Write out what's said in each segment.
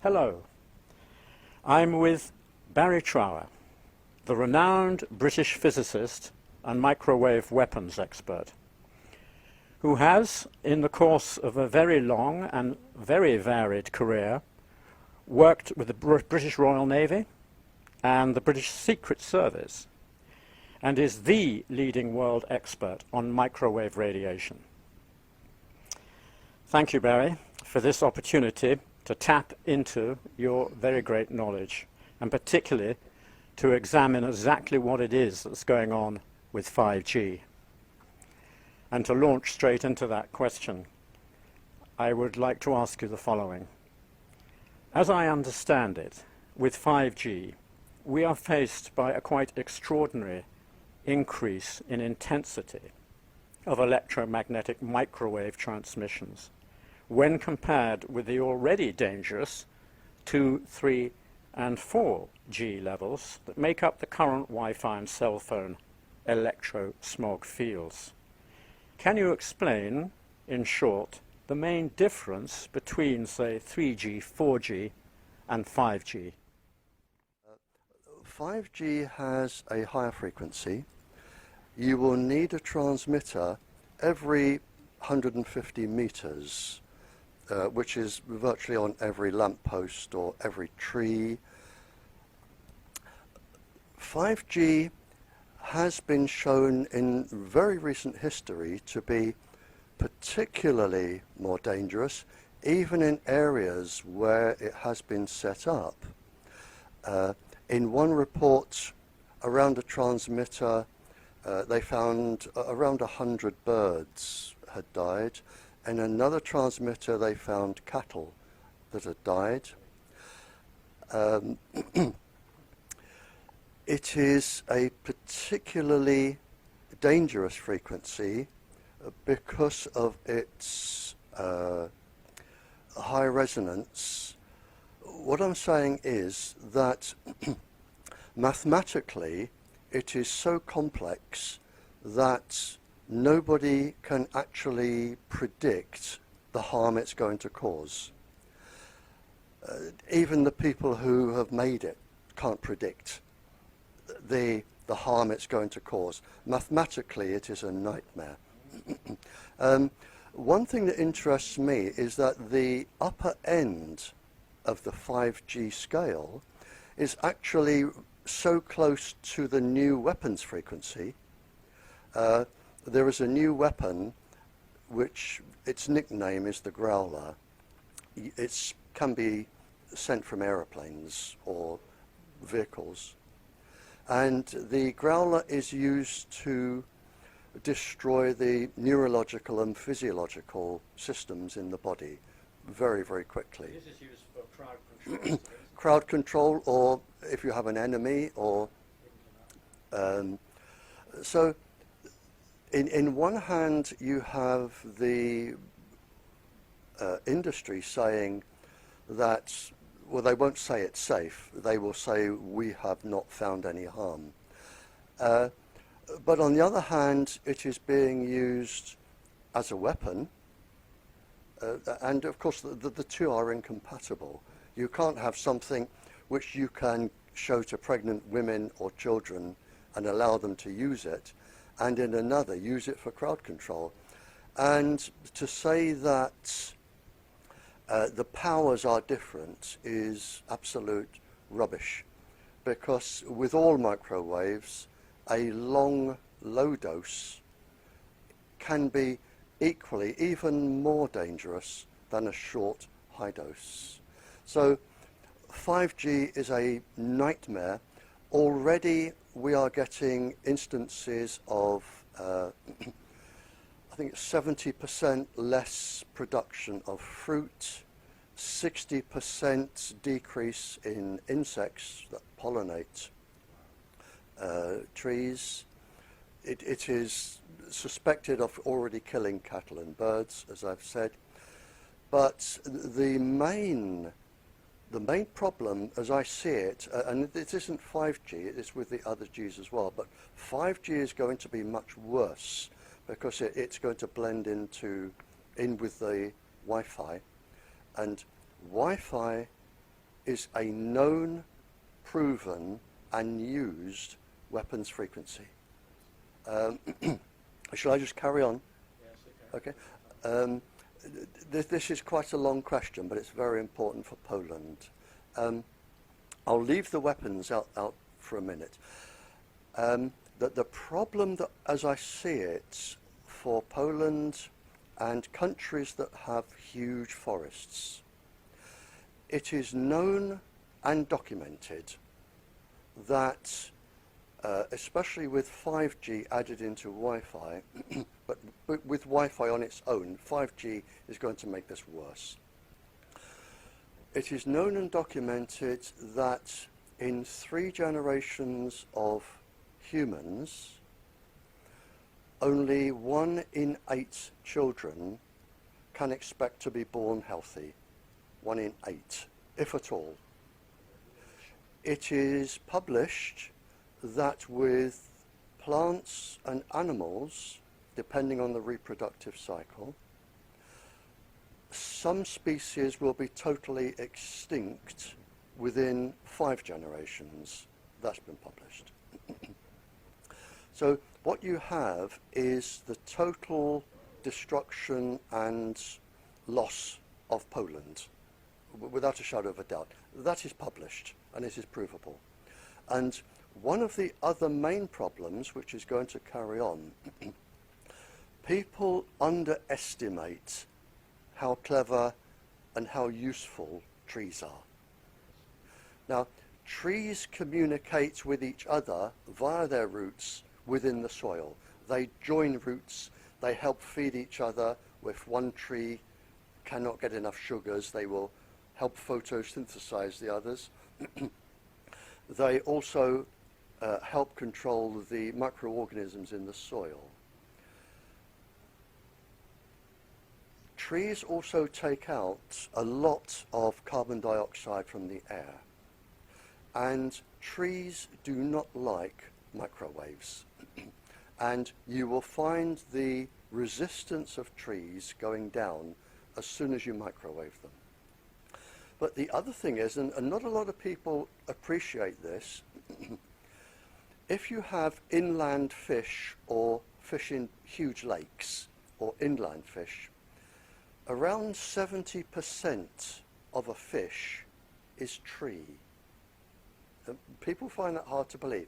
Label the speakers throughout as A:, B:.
A: Hello, I'm with Barry Trower, the renowned British physicist and microwave weapons expert, who has, in the course of a very long and very varied career, worked with the British Royal Navy and the British Secret Service, and is the leading world expert on microwave radiation. Thank you, Barry, for this opportunity to tap into your very great knowledge, and particularly to examine exactly what it is that's going on with 5G. And to launch straight into that question, I would like to ask you the following. As I understand it, with 5G, we are faced by a quite extraordinary increase in intensity of electromagnetic microwave transmissions when compared with the already dangerous 2, 3, and 4G levels that make up the current Wi-Fi and cell phone electro-smog fields. Can you explain, in short, the main difference between, say, 3G, 4G, and 5G?
B: 5G has a higher frequency. You will need a transmitter every 150 meters, which is virtually on every lamppost or every tree. 5G has been shown in very recent history to be particularly more dangerous, even in areas where it has been set up. In one report around a transmitter, they found around 100 birds had died. In another transmitter, they found cattle that had died. It is a particularly dangerous frequency because of its high resonance. What I'm saying is that mathematically it is so complex that nobody can actually predict the harm it's going to cause. Even the people who have made it can't predict the harm it's going to cause. Mathematically, it is a nightmare. One thing that interests me is that the upper end of the 5G scale is actually so close to the new weapons frequency. There is a new weapon which its nickname is the Growler. It can be sent from aeroplanes or vehicles. And the Growler is used to destroy the neurological and physiological systems in the body very, very quickly.
A: This is used for crowd control.
B: Crowd control, or if you have an enemy, or so in one hand you have the industry saying that, well, they won't say it's safe, they will say we have not found any harm. But on the other hand, it is being used as a weapon, and of course the two are incompatible. You can't have something which you can show to pregnant women or children and allow them to use it, and in another use it for crowd control. And to say that the powers are different is absolute rubbish, because with all microwaves, a long low dose can be equally, even more dangerous than a short high dose. So 5G is a nightmare. Already we are getting instances of I think it's 70% less production of fruit, 60% decrease in insects that pollinate trees. it is suspected of already killing cattle and birds, as I've said. But the main problem, as I see it, and it isn't 5G, it is with the other Gs as well, but 5G is going to be much worse because it's going to blend in with the Wi-Fi, and Wi-Fi is a known, proven, and used weapons frequency. Shall I just carry on?
A: Yes, okay.
B: Okay. This is quite a long question, but it's very important for Poland. I'll leave the weapons out for a minute. The problem that, as I see it, for Poland and countries that have huge forests, it is known and documented that, especially with 5G added into Wi-Fi, but with Wi-Fi on its own, 5G is going to make this worse. It is known and documented that in 3 generations of humans, only 1 in 8 children can expect to be born healthy. 1 in 8, if at all. It is published that with plants and animals, depending on the reproductive cycle, some species will be totally extinct within 5 generations. That's been published. So what you have is the total destruction and loss of Poland, without a shadow of a doubt. That is published, and it is provable. And one of the other main problems, which is going to carry on, people underestimate how clever and how useful trees are. Now, trees communicate with each other via their roots within the soil. They join roots, they help feed each other. If one tree cannot get enough sugars, they will help photosynthesize the others. They also help control the microorganisms in the soil. Trees also take out a lot of carbon dioxide from the air, and trees do not like microwaves. And you will find the resistance of trees going down as soon as you microwave them. But the other thing is, and not a lot of people appreciate this, if you have inland fish or fish in huge lakes or inland fish, around 70% of a fish is tree. People find that hard to believe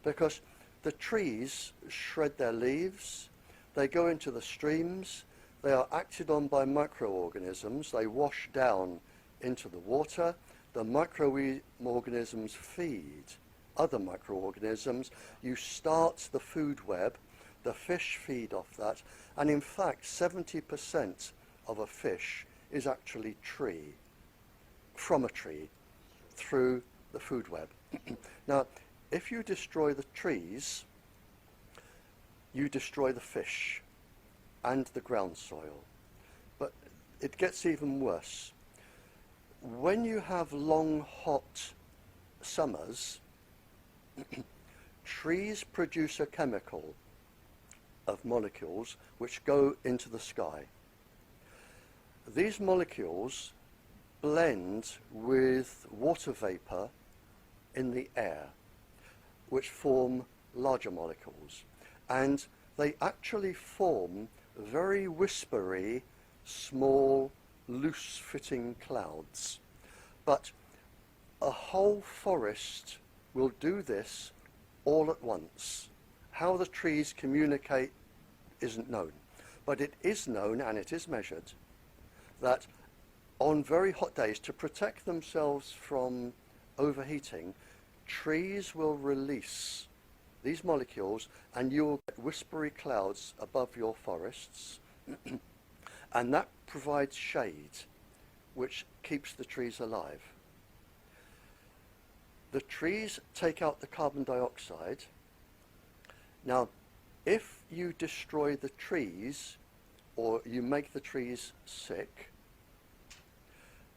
B: because the trees shred their leaves, they go into the streams, they are acted on by microorganisms, they wash down into the water, the microorganisms feed other microorganisms, you start the food web, the fish feed off that, and in fact 70% of a fish is actually tree, from a tree, through the food web. Now, if you destroy the trees, you destroy the fish and the ground soil. But it gets even worse. When you have long, hot summers, trees produce a chemical of molecules which go into the sky. These molecules blend with water vapor in the air, which form larger molecules. And they actually form very whispery, small, loose-fitting clouds. But a whole forest will do this all at once. How the trees communicate isn't known. But it is known, and it is measured, that on very hot days, to protect themselves from overheating, trees will release these molecules and you will get whispery clouds above your forests and that provides shade which keeps the trees alive. The trees take out the carbon dioxide. Now, if you destroy the trees or you make the trees sick,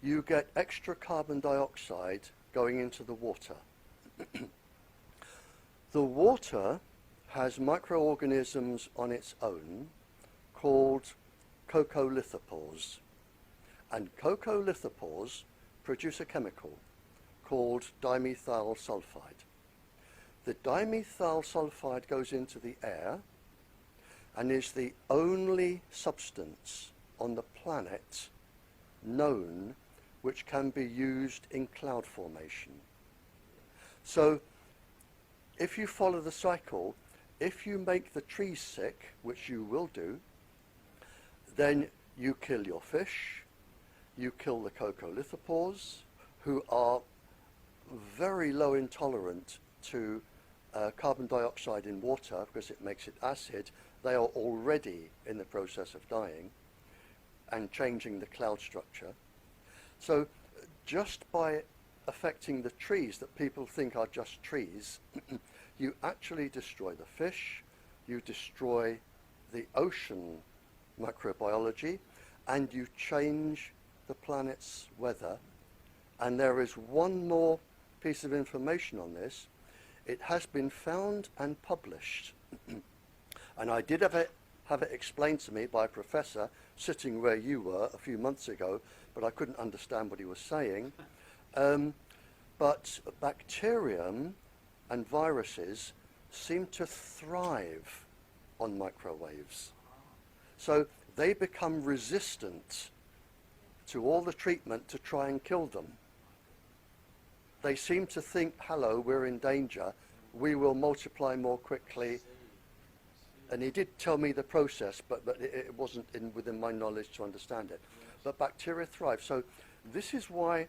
B: you get extra carbon dioxide going into the water. The water has microorganisms on its own called coccolithopores. And coccolithopores produce a chemical called dimethyl sulfide. The dimethyl sulfide goes into the air and is the only substance on the planet known which can be used in cloud formation. So if you follow the cycle, if you make the trees sick, which you will do, then you kill your fish, you kill the coccolithopores, who are very low intolerant to carbon dioxide in water because it makes it acid. They are already in the process of dying and changing the cloud structure. So just by affecting the trees that people think are just trees, you actually destroy the fish, you destroy the ocean microbiology, and you change the planet's weather. And there is one more piece of information on this. It has been found and published, and I did have it explained to me by a professor sitting where you were a few months ago, but I couldn't understand what he was saying. But bacterium and viruses seem to thrive on microwaves. So they become resistant to all the treatment to try and kill them. They seem to think, hello, we're in danger, we will multiply more quickly. And he did tell me the process, but it wasn't within my knowledge to understand it. But bacteria thrive. So this is why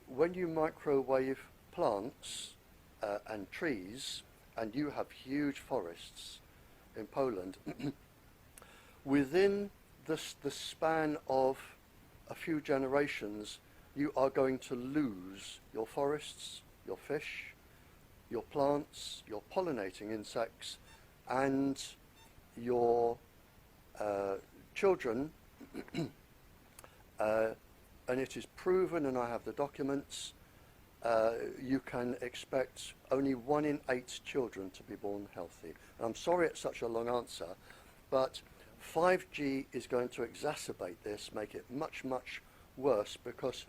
B: when you microwave plants and trees, and you have huge forests in Poland, within the span of a few generations, you are going to lose your forests, your fish, your plants, your pollinating insects, and your children. And it is proven, and I have the documents, you can expect only 1 in 8 children to be born healthy. And I'm sorry it's such a long answer, but 5G is going to exacerbate this, make it much, much worse, because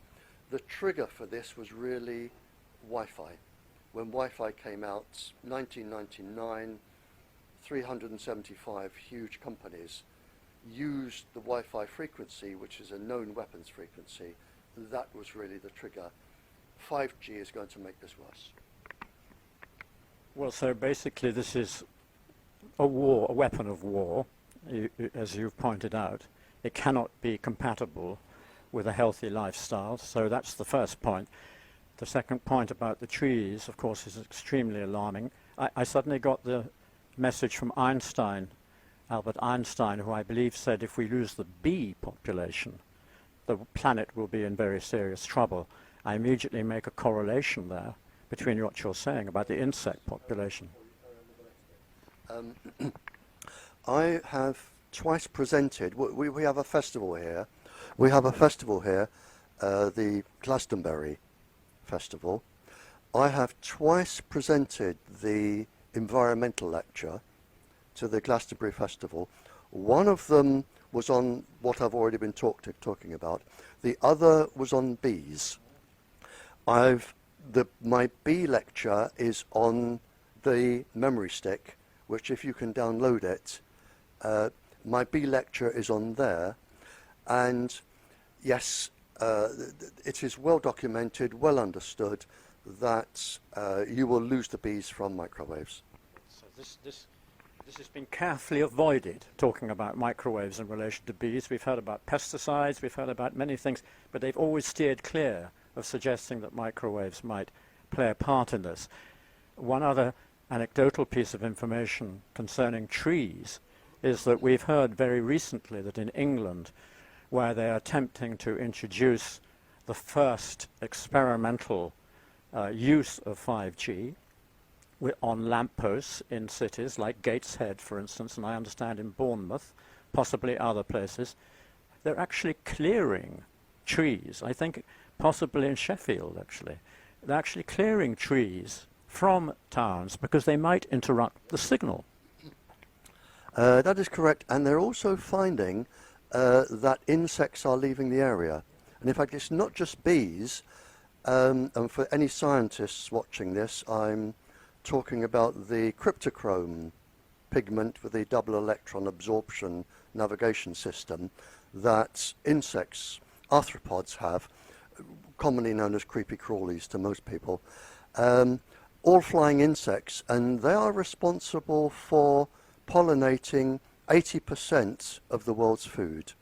B: the trigger for this was really Wi-Fi. When Wi-Fi came out, 1999, 375 huge companies used the Wi-Fi frequency, which is a known weapons frequency. That was really the trigger. 5G is going to make this worse.
A: Well, so basically this is a war, a weapon of war, as you've pointed out. It cannot be compatible with a healthy lifestyle, so that's the first point. The second point about the trees, of course, is extremely alarming. I suddenly got the message from Einstein, Albert Einstein, who I believe said if we lose the bee population, the planet will be in very serious trouble. I immediately make a correlation there between what you're saying about the insect population.
B: I have twice presented, we have a festival here. We have a festival here, the Glastonbury Festival. I have twice presented the environmental lecture to the Glastonbury Festival. One of them was on what I've already been talking about. The other was on bees. My bee lecture is on the memory stick, which if you can download it, my bee lecture is on there. And yes, it is well documented, well understood that you will lose the bees from microwaves.
A: So this has been carefully avoided, talking about microwaves in relation to bees. We've heard about pesticides, we've heard about many things, but they've always steered clear of suggesting that microwaves might play a part in this. One other anecdotal piece of information concerning trees is that we've heard very recently that in England, where they are attempting to introduce the first experimental use of 5G, on lampposts in cities like Gateshead, for instance, and I understand in Bournemouth, possibly other places. They're actually clearing trees. I think possibly in Sheffield, actually. They're actually clearing trees from towns because they might interrupt the signal.
B: That is correct, and they're also finding that insects are leaving the area. And in fact, it's not just bees, and for any scientists watching this, I'm talking about the cryptochrome pigment with the double electron absorption navigation system that insects, arthropods have, commonly known as creepy crawlies to most people, all flying insects, and they are responsible for pollinating 80% of the world's food,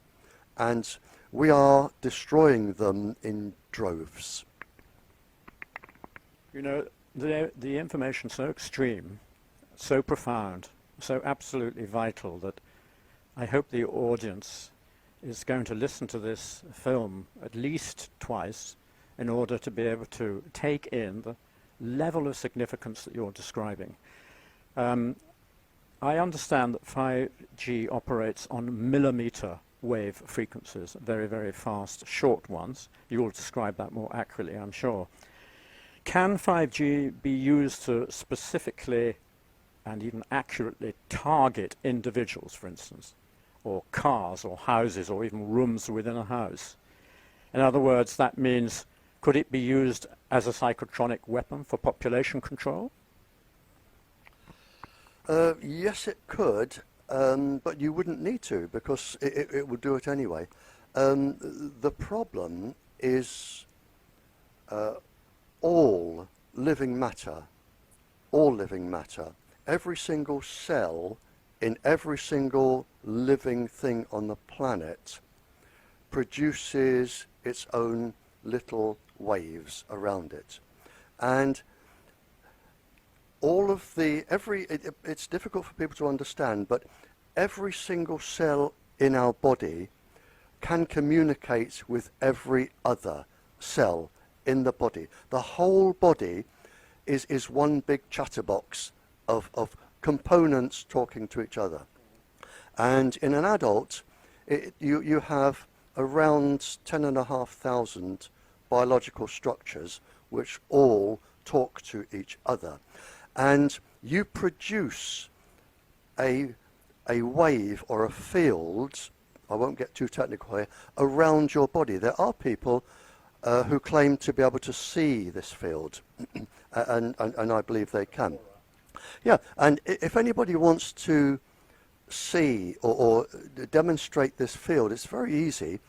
B: and we are destroying them in droves.
A: You know, the information so extreme, so profound, so absolutely vital that I hope the audience is going to listen to this film at least twice in order to be able to take in the level of significance that you're describing. I understand that 5G operates on millimeter wave frequencies, very, very fast, short ones. You will describe that more accurately, I'm sure. Can 5G be used to specifically and even accurately target individuals, for instance, or cars or houses or even rooms within a house? In other words, that means, could it be used as a psychotronic weapon for population control?
B: Yes, it could, but you wouldn't need to because it would do it anyway. The problem is all living matter, every single cell in every single living thing on the planet produces its own little waves around it. And all of the, it's difficult for people to understand, but every single cell in our body can communicate with every other cell in the body. The whole body is one big chatterbox of components talking to each other. And in an adult, you have around 10,500 biological structures which all talk to each other. And you produce a wave or a field, I won't get too technical here, around your body. There are people who claim to be able to see this field, and I believe they can. Yeah, and if anybody wants to see or demonstrate this field, it's very easy.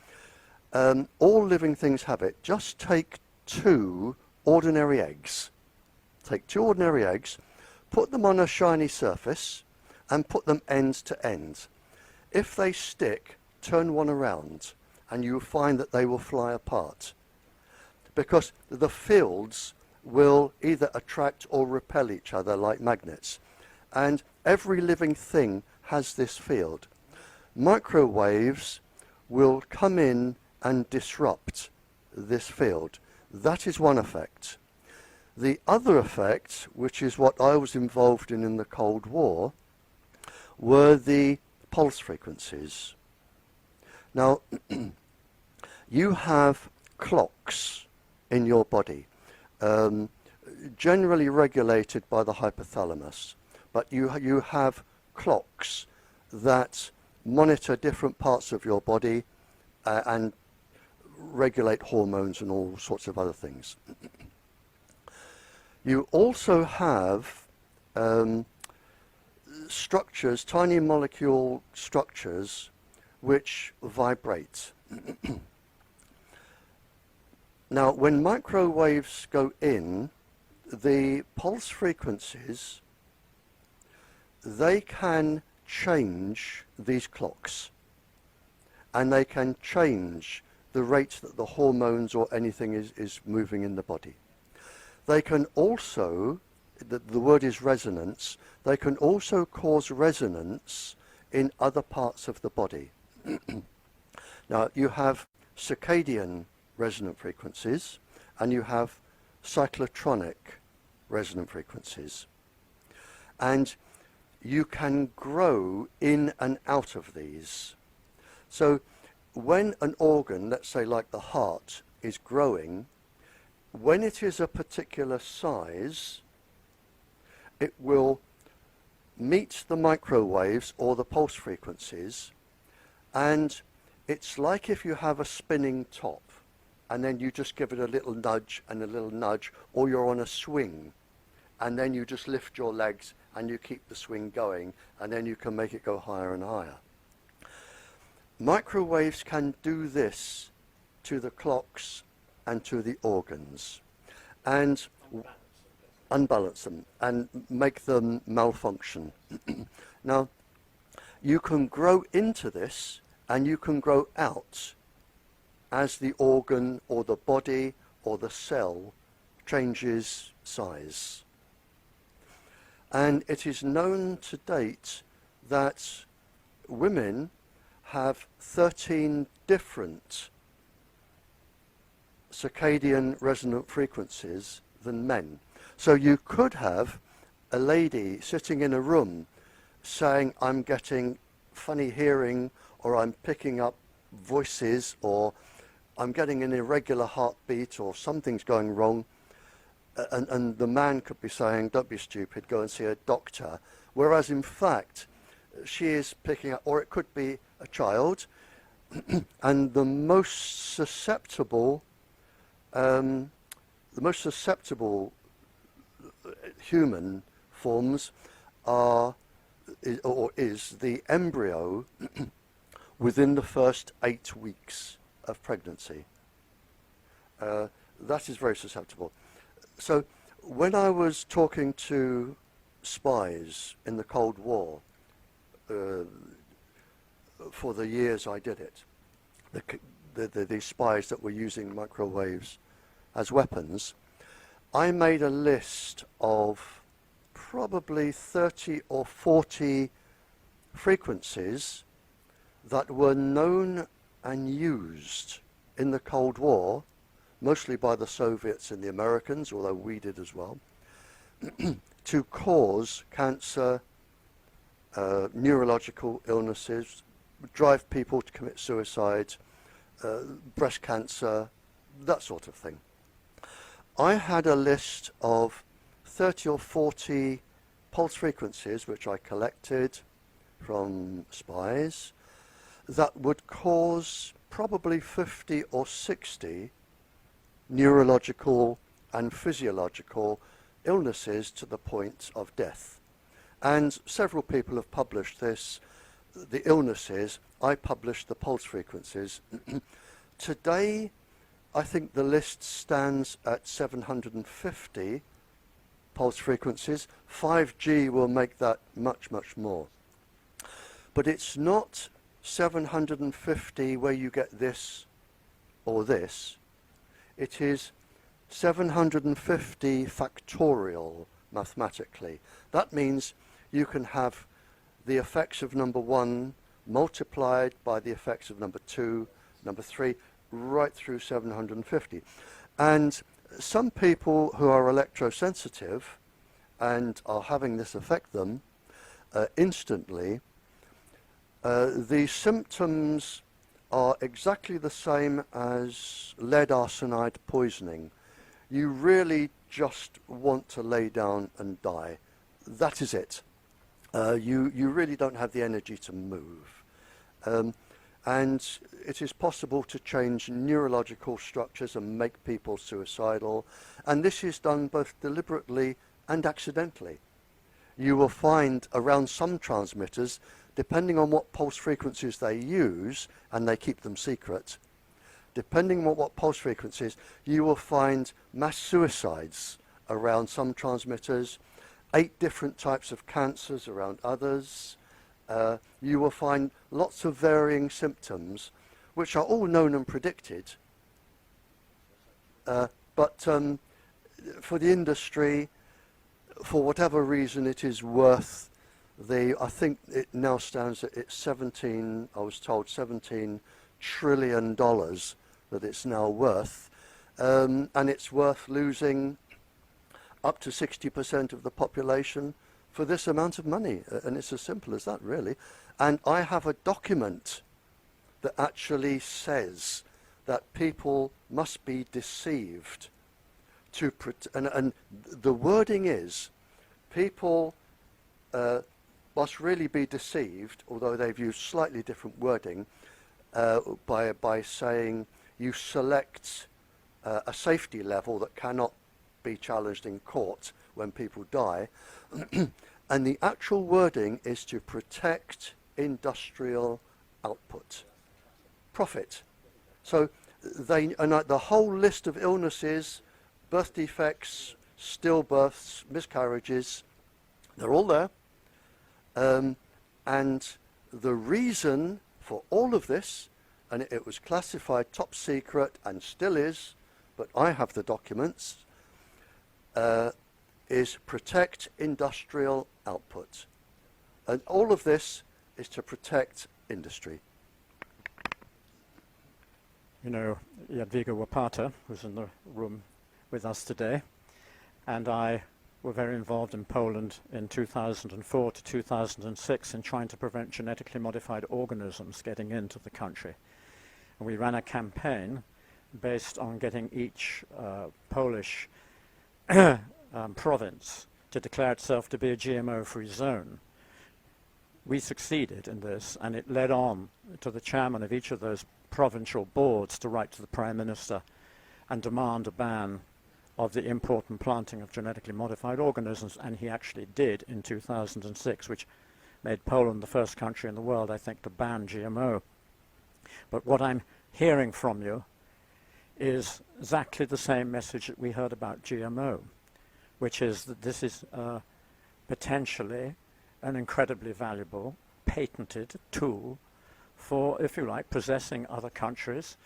B: All living things have it. Just take two ordinary eggs. Take two ordinary eggs, put them on a shiny surface, and put them end to end. If they stick, turn one around, and you'll find that they will fly apart. Because the fields will either attract or repel each other like magnets. And every living thing has this field. Microwaves will come in and disrupt this field. That is one effect. The other effect, which is what I was involved in the Cold War, were the pulse frequencies. Now, you have clocks in your body, generally regulated by the hypothalamus, but you have clocks that monitor different parts of your body and regulate hormones and all sorts of other things. You also have structures, tiny molecule structures, which vibrate. Now, when microwaves go in, the pulse frequencies, they can change these clocks, and they can change the rate that the hormones or anything is moving in the body. They can also, the word is resonance, they can also cause resonance in other parts of the body. Now, you have circadian resonant frequencies, and you have cyclotronic resonant frequencies. And you can grow in and out of these. So when an organ, let's say like the heart, is growing, when it is a particular size, it will meet the microwaves or the pulse frequencies, and it's like if you have a spinning top and then you just give it a little nudge and a little nudge, or you're on a swing and then you just lift your legs and you keep the swing going, and then you can make it go higher and higher. Microwaves can do this to the clocks and to the organs, and unbalance them and make them malfunction. Now, you can grow into this and you can grow out as the organ or the body or the cell changes size. And it is known to date that women have 13 different circadian resonant frequencies than men. So you could have a lady sitting in a room saying, I'm getting funny hearing, or I'm picking up voices, or I'm getting an irregular heartbeat, or something's going wrong. And the man could be saying, don't be stupid, go and see a doctor. Whereas in fact, she is picking up, or it could be a child, and the most susceptible human forms is the embryo within the first 8 weeks of pregnancy. That is very susceptible. So when I was talking to spies in the Cold War, for the years I did it, the spies that were using microwaves as weapons, I made a list of probably 30 or 40 frequencies that were known and used in the Cold War, mostly by the Soviets and the Americans, although we did as well, to cause cancer, neurological illnesses, drive people to commit suicide, breast cancer, that sort of thing. I had a list of 30 or 40 pulse frequencies which I collected from spies that would cause probably 50 or 60 neurological and physiological illnesses to the point of death. And several people have published this, the illnesses. I published the pulse frequencies. Today, I think the list stands at 750 pulse frequencies. 5G will make that much, much more. But it's not 750 where you get this or this. It is 750 factorial mathematically. That means you can have the effects of number 1 multiplied by the effects of number 2, number 3, right through 750. And some people who are electrosensitive and are having this affect them instantly, the symptoms are exactly the same as lead arsenide poisoning. You really just want to lay down and die. That is it. You really don't have the energy to move. And it is possible to change neurological structures and make people suicidal. And this is done both deliberately and accidentally. You will find around some transmitters, depending on what pulse frequencies they use, and they keep them secret, depending on what pulse frequencies, you will find mass suicides around some transmitters, 8 different types of cancers around others. You will find lots of varying symptoms, which are all known and predicted. But for the industry, for whatever reason, it is worth I think it now stands at it's 17, I was told $17 trillion that it's now worth. And it's worth losing up to 60% of the population for this amount of money. And it's as simple as that, really. And I have a document that actually says that people must be deceived to and the wording is people must really be deceived, although they've used slightly different wording, by saying you select a safety level that cannot be challenged in court when people die. And the actual wording is to protect industrial output, profit. So the whole list of illnesses, birth defects, stillbirths, miscarriages, they're all there. And the reason for all of this, and it was classified top secret and still is, but I have the documents, is protect industrial output. And all of this is to protect industry.
A: You know, Jadwiga Łopata, who's in the room with us today, and I were very involved in Poland in 2004 to 2006 in trying to prevent genetically modified organisms getting into the country. And we ran a campaign based on getting each Polish province to declare itself to be a GMO-free zone. We succeeded in this, and it led on to the chairman of each of those provincial boards to write to the Prime Minister and demand a ban of the import and planting of genetically modified organisms, and he actually did in 2006, which made Poland the first country in the world, I think, to ban GMO. But what I'm hearing from you is exactly the same message that we heard about GMO, which is that this is potentially an incredibly valuable, patented tool for, if you like, possessing other countries,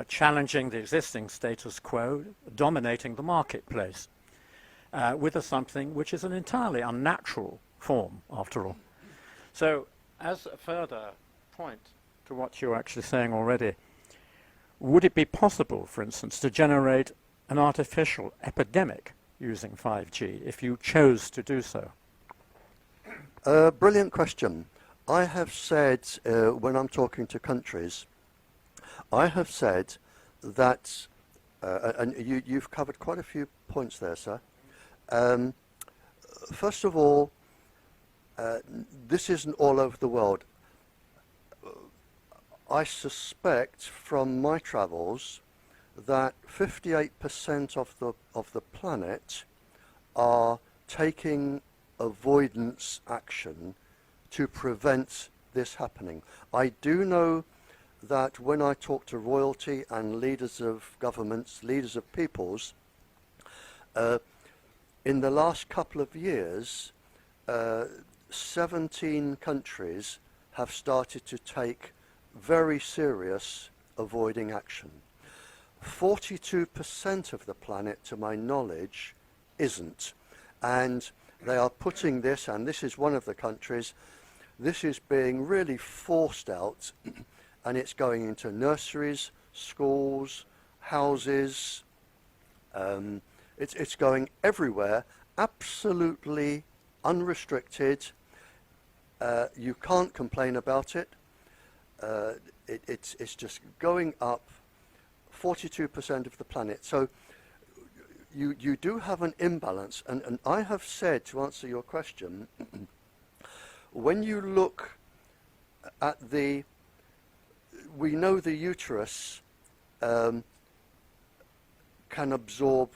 A: challenging the existing status quo, dominating the marketplace, with something which is an entirely unnatural form, after all. So, as a further point to what you're actually saying already, would it be possible, for instance, to generate an artificial epidemic using 5G if you chose to do so?
B: Brilliant question. I have said, when I'm talking to countries, I have said that, and you've covered quite a few points there, sir. First of all, this isn't all over the world. I suspect from my travels that 58% of the planet are taking avoidance action to prevent this happening. I do know that when I talk to royalty and leaders of governments, leaders of peoples, in the last couple of years, 17 countries have started to take very serious avoiding action. 42% of the planet, to my knowledge, isn't. And they are putting this, and this is one of the countries, this is being really forced out, and it's going into nurseries, schools, houses, it's going everywhere, absolutely unrestricted. You can't complain about it. It's just going up 42% of the planet. So you do have an imbalance, and I have said, to answer your question, when you look at we know the uterus can absorb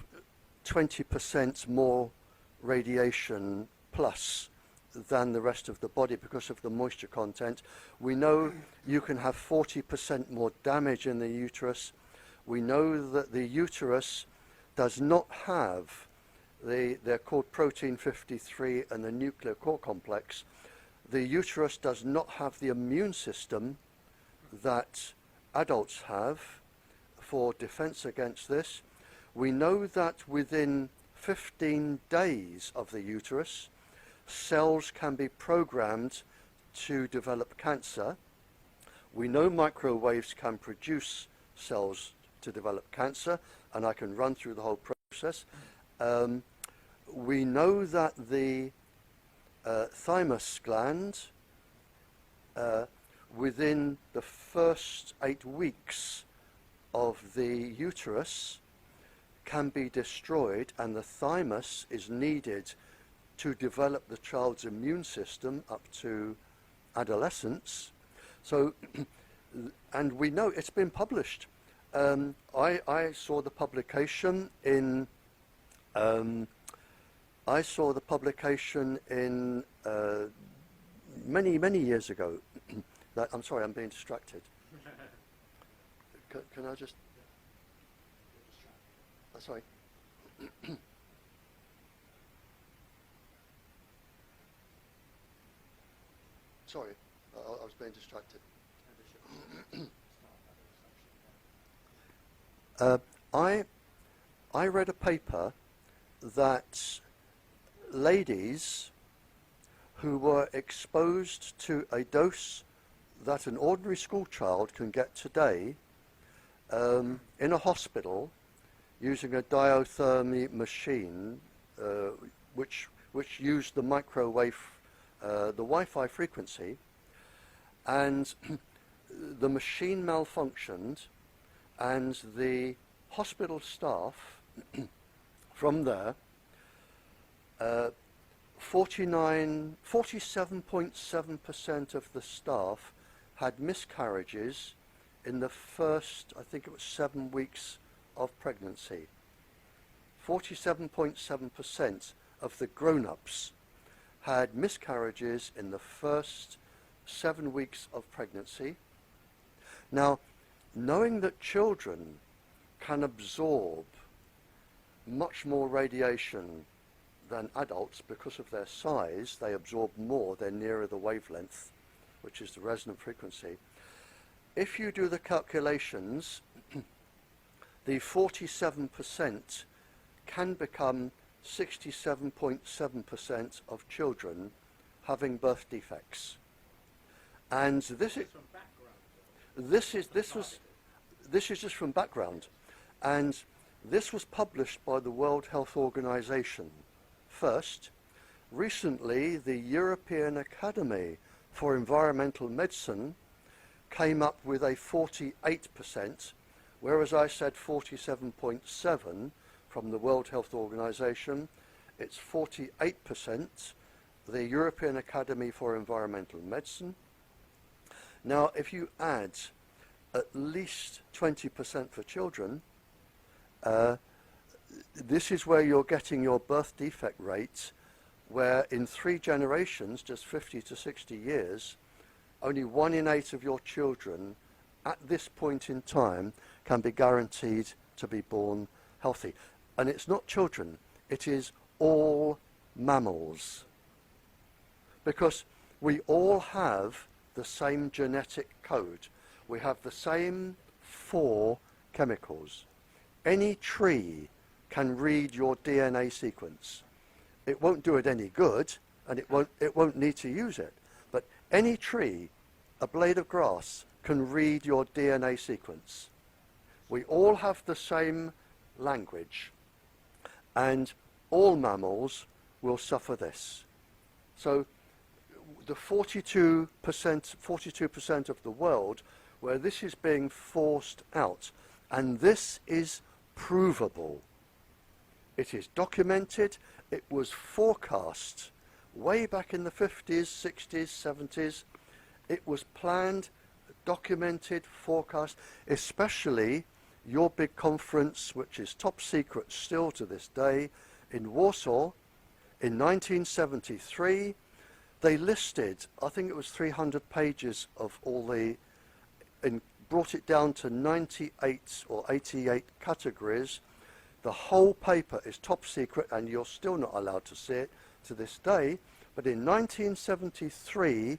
B: 20% more radiation plus than the rest of the body because of the moisture content. We know you can have 40% more damage in the uterus. We know that the uterus does not have they're called protein 53 and the nuclear core complex. The uterus does not have the immune system that adults have for defense against this. We know that within 15 days of the uterus, cells can be programmed to develop cancer. We know microwaves can produce cells to develop cancer, and I can run through the whole process. we know that the thymus gland, within the first 8 weeks of the uterus, can be destroyed, and the thymus is needed to develop the child's immune system up to adolescence. So, and we know it's been published. I saw the publication in many years ago. I'm sorry, I'm being distracted. Can I just? Sorry. Sorry, I was being distracted. I read a paper that ladies who were exposed to a dose that an ordinary school child can get today in a hospital using a diathermy machine which used the microwave, the Wi-Fi frequency, and the machine malfunctioned, and the hospital staff from there, 47.7% of the staff had miscarriages in the first, I think it was 7 weeks of pregnancy. 47.7% of the grown-ups had miscarriages in the first 7 weeks of pregnancy. Now, knowing that children can absorb much more radiation than adults because of their size, they absorb more, they're nearer the wavelength, which is the resonant frequency. If you do the calculations, the 47% can become 67.7% of children having birth defects. And this is just from background, and this was published by the World Health Organization first. Recently, the European Academy for Environmental Medicine came up with a 48%, whereas I said 47.7 from the World Health Organization. It's 48%, the European Academy for Environmental Medicine. Now, if you add at least 20% for children, this is where you're getting your birth defect rate, where in 3 generations, just 50 to 60 years, only 1 in 8 of your children at this point in time can be guaranteed to be born healthy. And it's not children, it is all mammals. Because we all have the same genetic code. We have the same 4 chemicals. Any tree can read your DNA sequence. It won't do it any good, and it won't need to use it. But any tree, a blade of grass, can read your DNA sequence. We all have the same language, and all mammals will suffer this. So the 42% of the world where this is being forced out, and this is provable. It is documented. It was forecast way back in the 50s, 60s, 70s. It was planned, documented, forecast, especially your big conference, which is top secret still to this day, in Warsaw in 1973. They listed, I think it was 300 pages of all the, and brought it down to 98 or 88 categories. The whole paper is top secret, and you're still not allowed to see it to this day. But in 1973,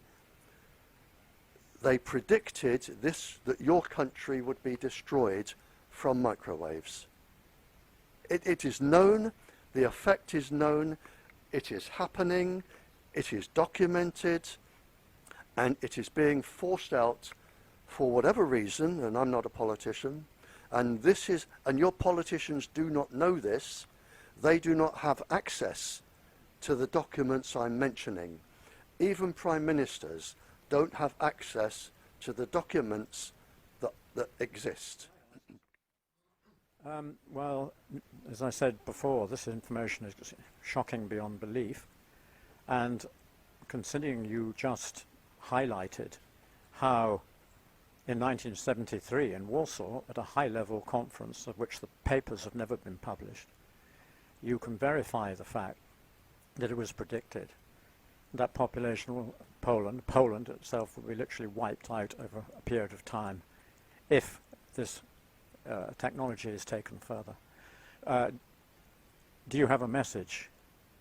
B: they predicted this, that your country would be destroyed from microwaves. It is known, the effect is known, it is happening, it is documented, and it is being forced out for whatever reason, and I'm not a politician, and this is, and your politicians do not know this, they do not have access to the documents I'm mentioning. Even prime ministers don't have access to the documents that exist.
A: Well, as I said before, this information is shocking beyond belief, and considering you just highlighted how in 1973 in Warsaw, at a high-level conference of which the papers have never been published, you can verify the fact that it was predicted that Poland itself will be literally wiped out over a period of time if this technology is taken further. Do you have a message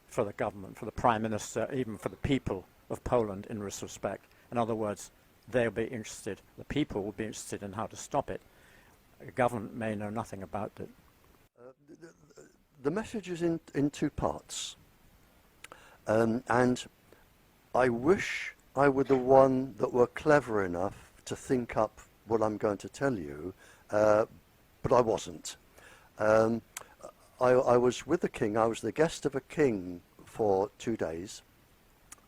A: for the government, for the Prime Minister, even for the people of Poland in this respect? In other words, they'll be interested, the people will be interested in how to stop it. The government may know nothing about it.
B: The message is in two parts. And I wish I were the one that were clever enough to think up what I'm going to tell you, but I wasn't. I was with the king. I was the guest of a king for 2 days,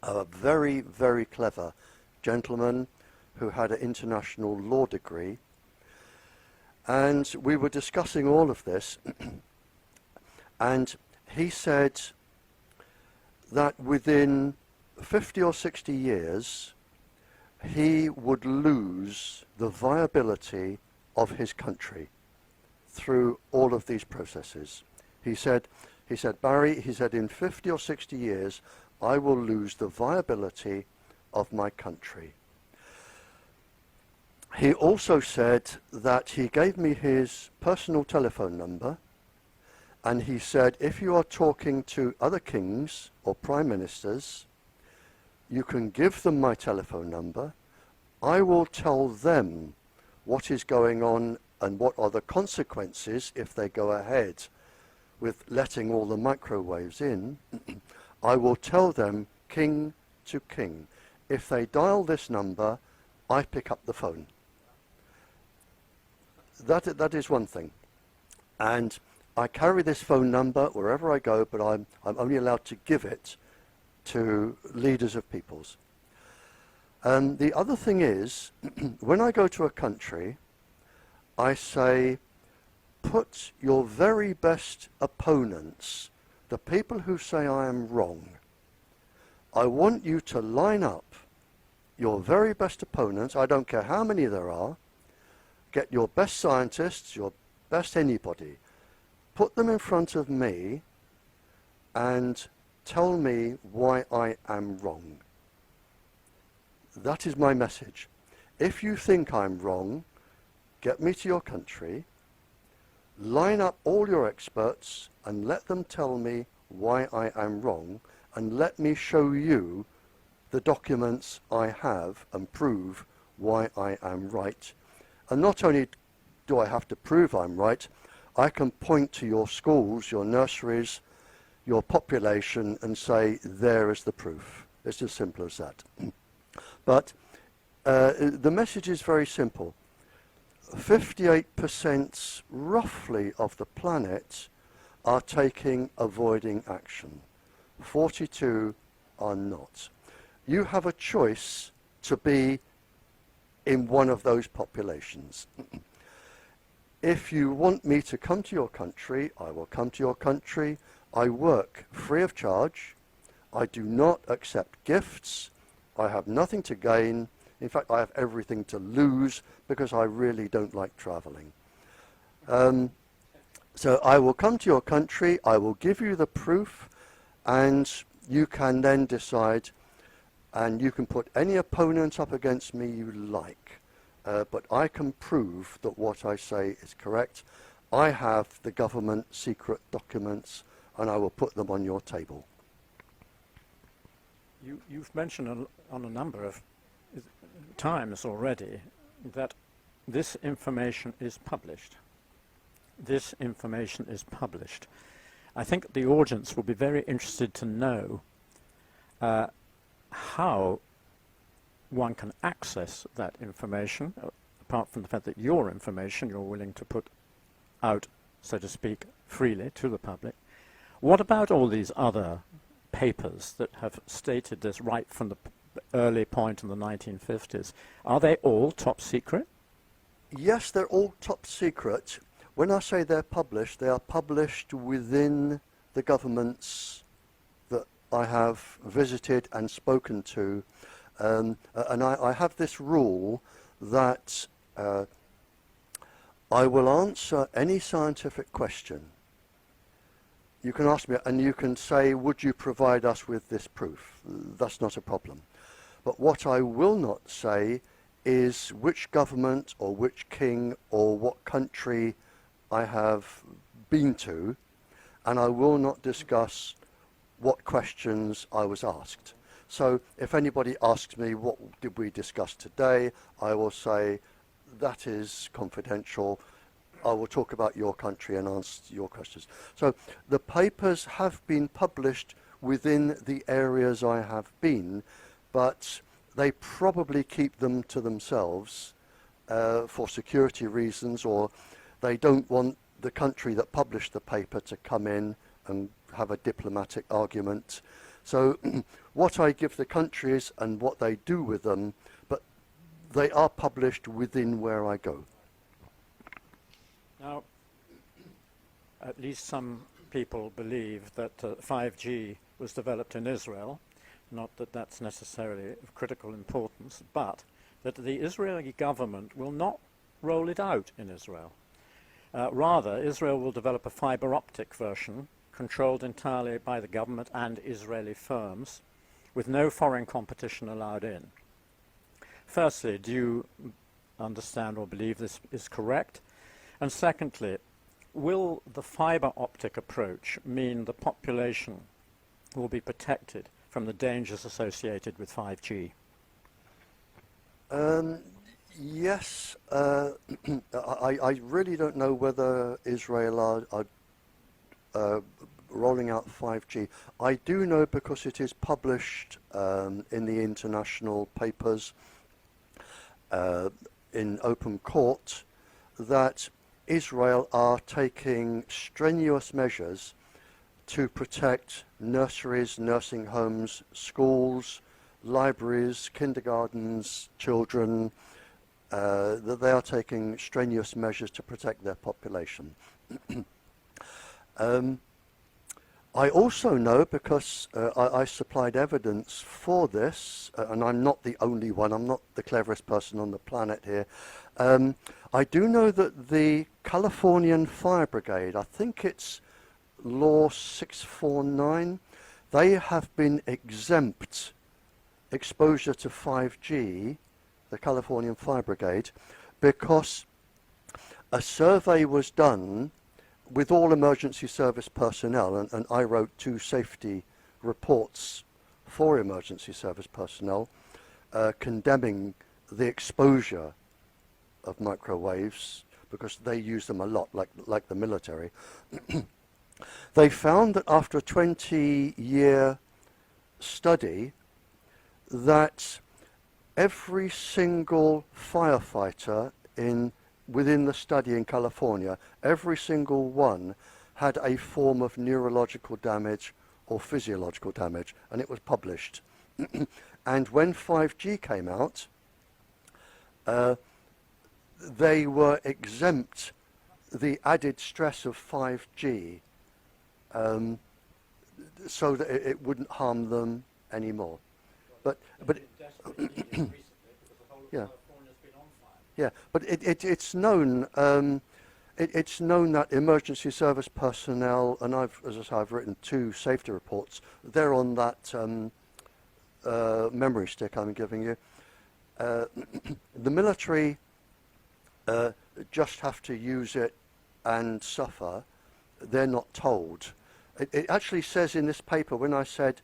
B: a very, very clever gentleman who had an international law degree. And we were discussing all of this, and he said that within 50 or 60 years, he would lose the viability of his country through all of these processes. He said, Barry, he said, in 50 or 60 years, I will lose the viability of my country. He also said that he gave me his personal telephone number, and he said, if you are talking to other kings or prime ministers, you can give them my telephone number. I will tell them what is going on and what are the consequences if they go ahead with letting all the microwaves in. I will tell them king to king. If they dial this number, I pick up the phone. That is one thing. And I carry this phone number wherever I go, but I'm only allowed to give it to leaders of peoples. The other thing is, when I go to a country, I say, put your very best opponents, the people who say I am wrong, I want you to line up your very best opponents, I don't care how many there are, get your best scientists, your best anybody, put them in front of me and tell me why I am wrong. That is my message. If you think I'm wrong, get me to your country, line up all your experts and let them tell me why I am wrong, and let me show you the documents I have and prove why I am right. And not only do I have to prove I'm right, I can point to your schools, your nurseries, your population and say, there is the proof. It's as simple as that. But the message is very simple. 58% roughly of the planet are taking avoiding action. 42 are not. You have a choice to be in one of those populations. If you want me to come to your country, I will come to your country. I work free of charge. I do not accept gifts. I have nothing to gain. In fact, I have everything to lose because I really don't like traveling. So I will come to your country, I will give you the proof, and you can then decide, and you can put any opponent up against me you like. But I can prove that what I say is correct. I have the government secret documents, and I will put them on your table.
A: You've mentioned on a number of times already that this information is published. This information is published. I think the audience will be very interested to know how one can access that information, apart from the fact that your information you're willing to put out, so to speak, freely to the public. What about all these other papers that have stated this right from the early point in the 1950s? Are they all top secret?
B: Yes, they're all top secret. When I say they're published, they are published within the governments that I have visited and spoken to. And I have this rule that I will answer any scientific question. You can ask me and you can say, would you provide us with this proof? That's not a problem. But what I will not say is which government or which king or what country I have been to, and I will not discuss what questions I was asked. So if anybody asks me what did we discuss today, I will say that is confidential. I will talk about your country and answer your questions. So the papers have been published within the areas I have been, but they probably keep them to themselves for security reasons, or they don't want the country that published the paper to come in and have a diplomatic argument. So what I give the countries and what they do with them, but they are published within where I go.
A: Now, at least some people believe that 5G was developed in Israel. Not that that's necessarily of critical importance, but that the Israeli government will not roll it out in Israel. Rather, Israel will develop a fiber optic version controlled entirely by the government and Israeli firms, with no foreign competition allowed in. Firstly, do you understand or believe this is correct? And secondly, will the fiber optic approach mean the population will be protected from the dangers associated with 5G?
B: Yes, I really don't know whether Israel are rolling out 5G. I do know because it is published in the international papers in open court that Israel are taking strenuous measures to protect nurseries, nursing homes, schools, libraries, kindergartens, children, that they are taking strenuous measures to protect their population. I also know, because I supplied evidence for this, and I'm not the only one, I'm not the cleverest person on the planet here, I do know that the Californian Fire Brigade, I think it's Law 649, they have been exempt exposure to 5G, the Californian Fire Brigade, because a survey was done with all emergency service personnel, and I wrote 2 safety reports for emergency service personnel condemning the exposure of microwaves, because they use them a lot, like the military. They found that after a 20-year study that every single firefighter within the study in California, every single one had a form of neurological damage or physiological damage, and it was published. And when 5G came out, they were exempt the added stress of 5G so that it wouldn't harm them anymore. But yeah. Yeah, but it's known. It's known that emergency service personnel, and as I say, I've written 2 safety reports. They're on that memory stick I'm giving you. The military just have to use it and suffer. They're not told. It actually says in this paper, when I said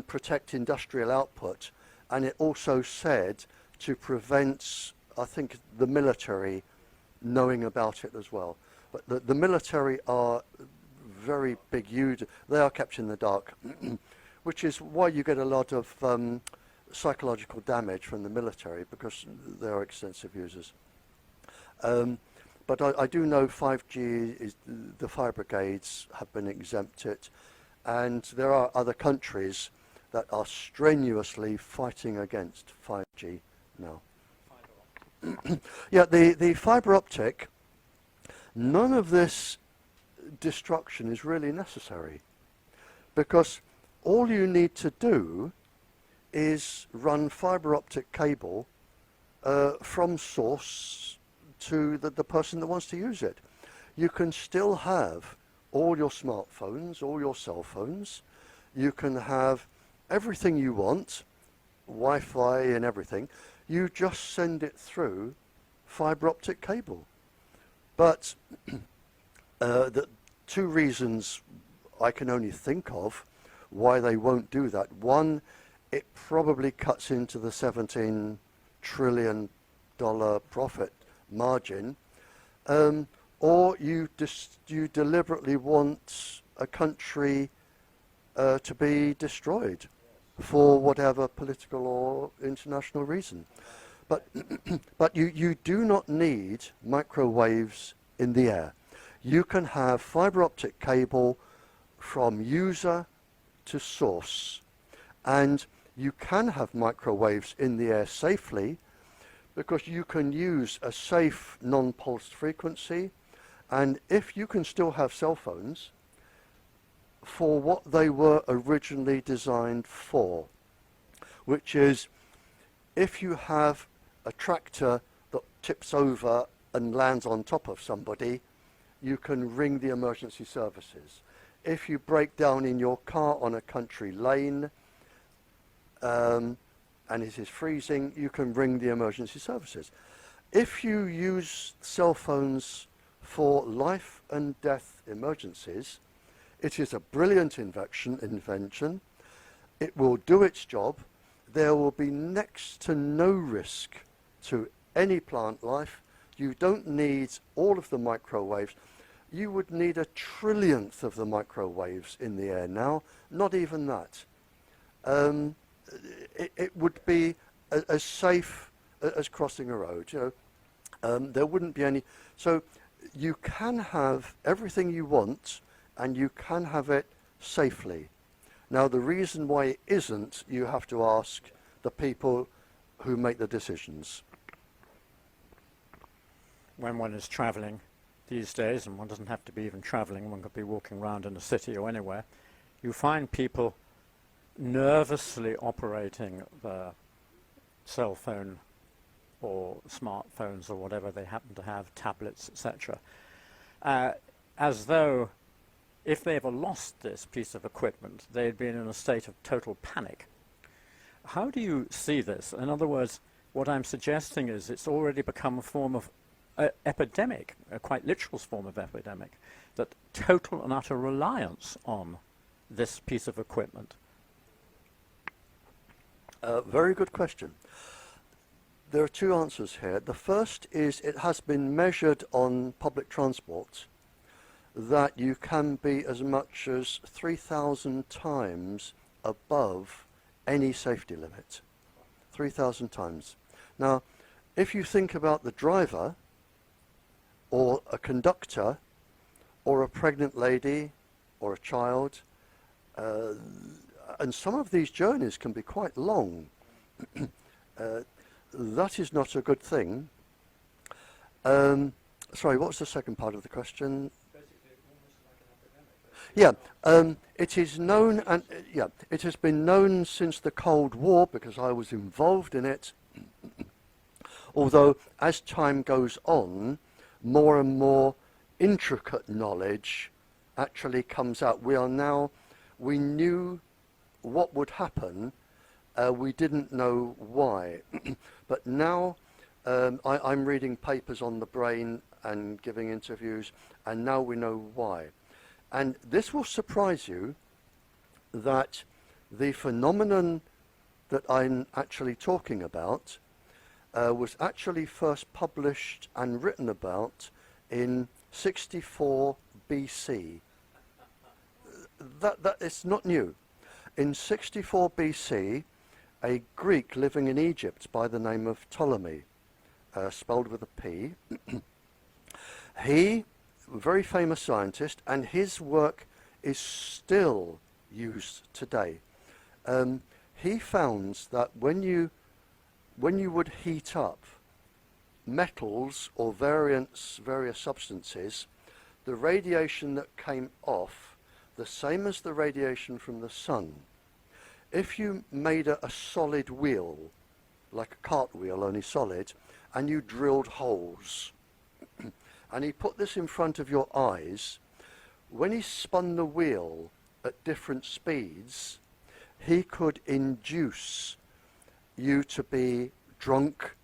B: protect industrial output, and it also said to prevent, I think, the military knowing about it as well. But the military are very big. They are kept in the dark, which is why you get a lot of psychological damage from the military, because they are extensive users. but I do know 5G is, the fire brigades have been exempted, and there are other countries that are strenuously fighting against 5G now. Yeah, the fiber optic, none of this destruction is really necessary, because all you need to do is run fiber optic cable from source to the person that wants to use it. You can still have all your smartphones, all your cell phones. You can have everything you want, Wi-Fi and everything. You just send it through fiber optic cable. But the two reasons I can only think of why they won't do that. One, it probably cuts into the $17 trillion profit margin, or you deliberately want a country to be destroyed for whatever political or international reason. But but you do not need microwaves in the air. You can have fiber optic cable from user to source, and you can have microwaves in the air safely, because you can use a safe non-pulsed frequency, and if you can still have cell phones for what they were originally designed for, which is if you have a tractor that tips over and lands on top of somebody, you can ring the emergency services. If you break down in your car on a country lane, and it is freezing, you can ring the emergency services. If you use cell phones for life and death emergencies, it is a brilliant invention. It will do its job. There will be next to no risk to any plant life. You don't need all of the microwaves. You would need a trillionth of the microwaves in the air now, not even that. It would be as safe as crossing a road. You know, there wouldn't be any. So you can have everything you want, and you can have it safely. Now, the reason why it isn't, you have to ask the people who make the decisions.
A: When one is travelling these days, and one doesn't have to be even travelling, one could be walking around in a city or anywhere, you find people nervously operating their cell phone or smartphones or whatever they happen to have, tablets, etc., as though if they ever lost this piece of equipment, they'd been in a state of total panic. How do you see this? In other words, what I'm suggesting is it's already become a form of epidemic, a quite literal form of epidemic, that total and utter reliance on this piece of equipment.
B: Very good question. There are two answers here. The first is it has been measured on public transport that you can be as much as 3,000 times above any safety limit. 3,000 times. Now, if you think about the driver or a conductor or a pregnant lady or a child, and some of these journeys can be quite long. That is not a good thing. Sorry, what was the second part of the question?
A: Basically, almost like an epidemic.
B: Yeah, it is known, and it has been known since the Cold War, because I was involved in it. Although, as time goes on, more and more intricate knowledge actually comes out. We knew what would happen, we didn't know why. But now I'm reading papers on the brain and giving interviews, and now we know why. And this will surprise you, that the phenomenon that I'm actually talking about was actually first published and written about in 64 BC. That is not new. In 64 BC, a Greek living in Egypt by the name of Ptolemy, spelled with a P, He, a very famous scientist, and his work is still used today. He found that when you would heat up metals or various substances, the radiation that came off, the same as the radiation from the sun, if you made a solid wheel, like a cartwheel, only solid, and you drilled holes, and he put this in front of your eyes, when he spun the wheel at different speeds, he could induce you to be drunk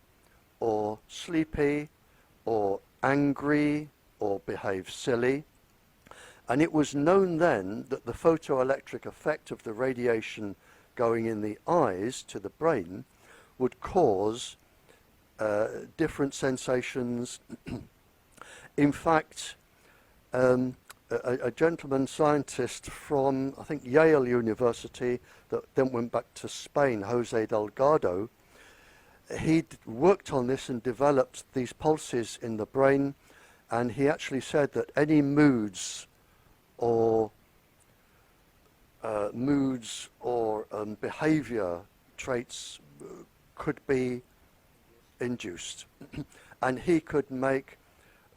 B: or sleepy or angry or behave silly. And it was known then that the photoelectric effect of the radiation going in the eyes to the brain would cause different sensations. In fact, a gentleman scientist from, I think, Yale University that then went back to Spain, Jose Delgado, he'd worked on this and developed these pulses in the brain, and he actually said that any moods or behavior traits could be induced. And he could make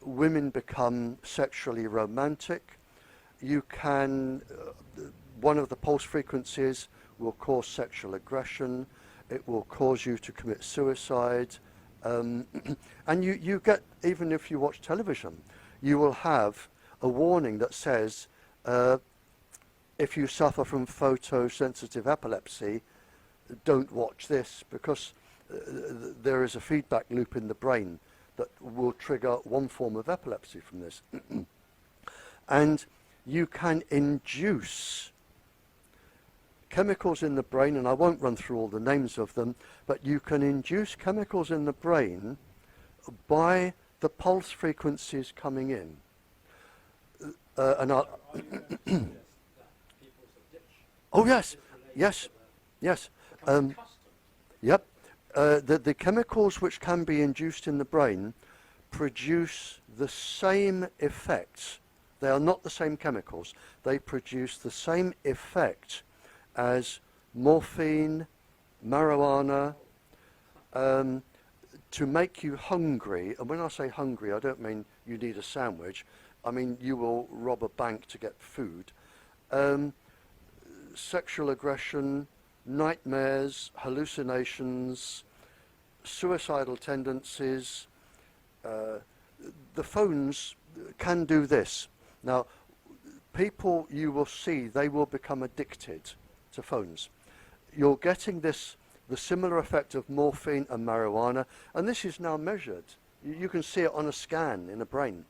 B: women become sexually romantic. You can, one of the pulse frequencies will cause sexual aggression. It will cause you to commit suicide. And you get, even if you watch television, you will have a warning that says, if you suffer from photosensitive epilepsy, don't watch this, because there is a feedback loop in the brain that will trigger one form of epilepsy from this. And you can induce chemicals in the brain, and I won't run through all the names of them, but you can induce chemicals in the brain by the pulse frequencies coming in. Oh yes, yes, yes. Yep. The chemicals which can be induced in the brain produce the same effect. They are not the same chemicals. They produce the same effect as morphine, marijuana, to make you hungry. And when I say hungry, I don't mean you need a sandwich. I mean you will rob a bank to get food. Sexual aggression, nightmares, hallucinations, suicidal tendencies. The phones can do this. Now, people, you will see, they will become addicted to phones. You're getting this, the similar effect of morphine and marijuana, and this is now measured. You can see it on a scan in the brain.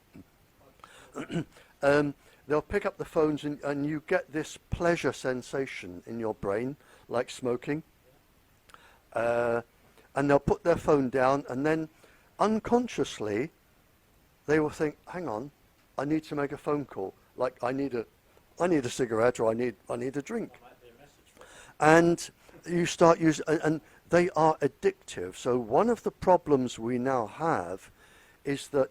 B: They'll pick up the phones and you get this pleasure sensation in your brain, like smoking. And they'll put their phone down, and then unconsciously they will think, hang on, I need to make a phone call. Like I need a cigarette, or I need a drink. And you start using, and they are addictive. So one of the problems we now have is that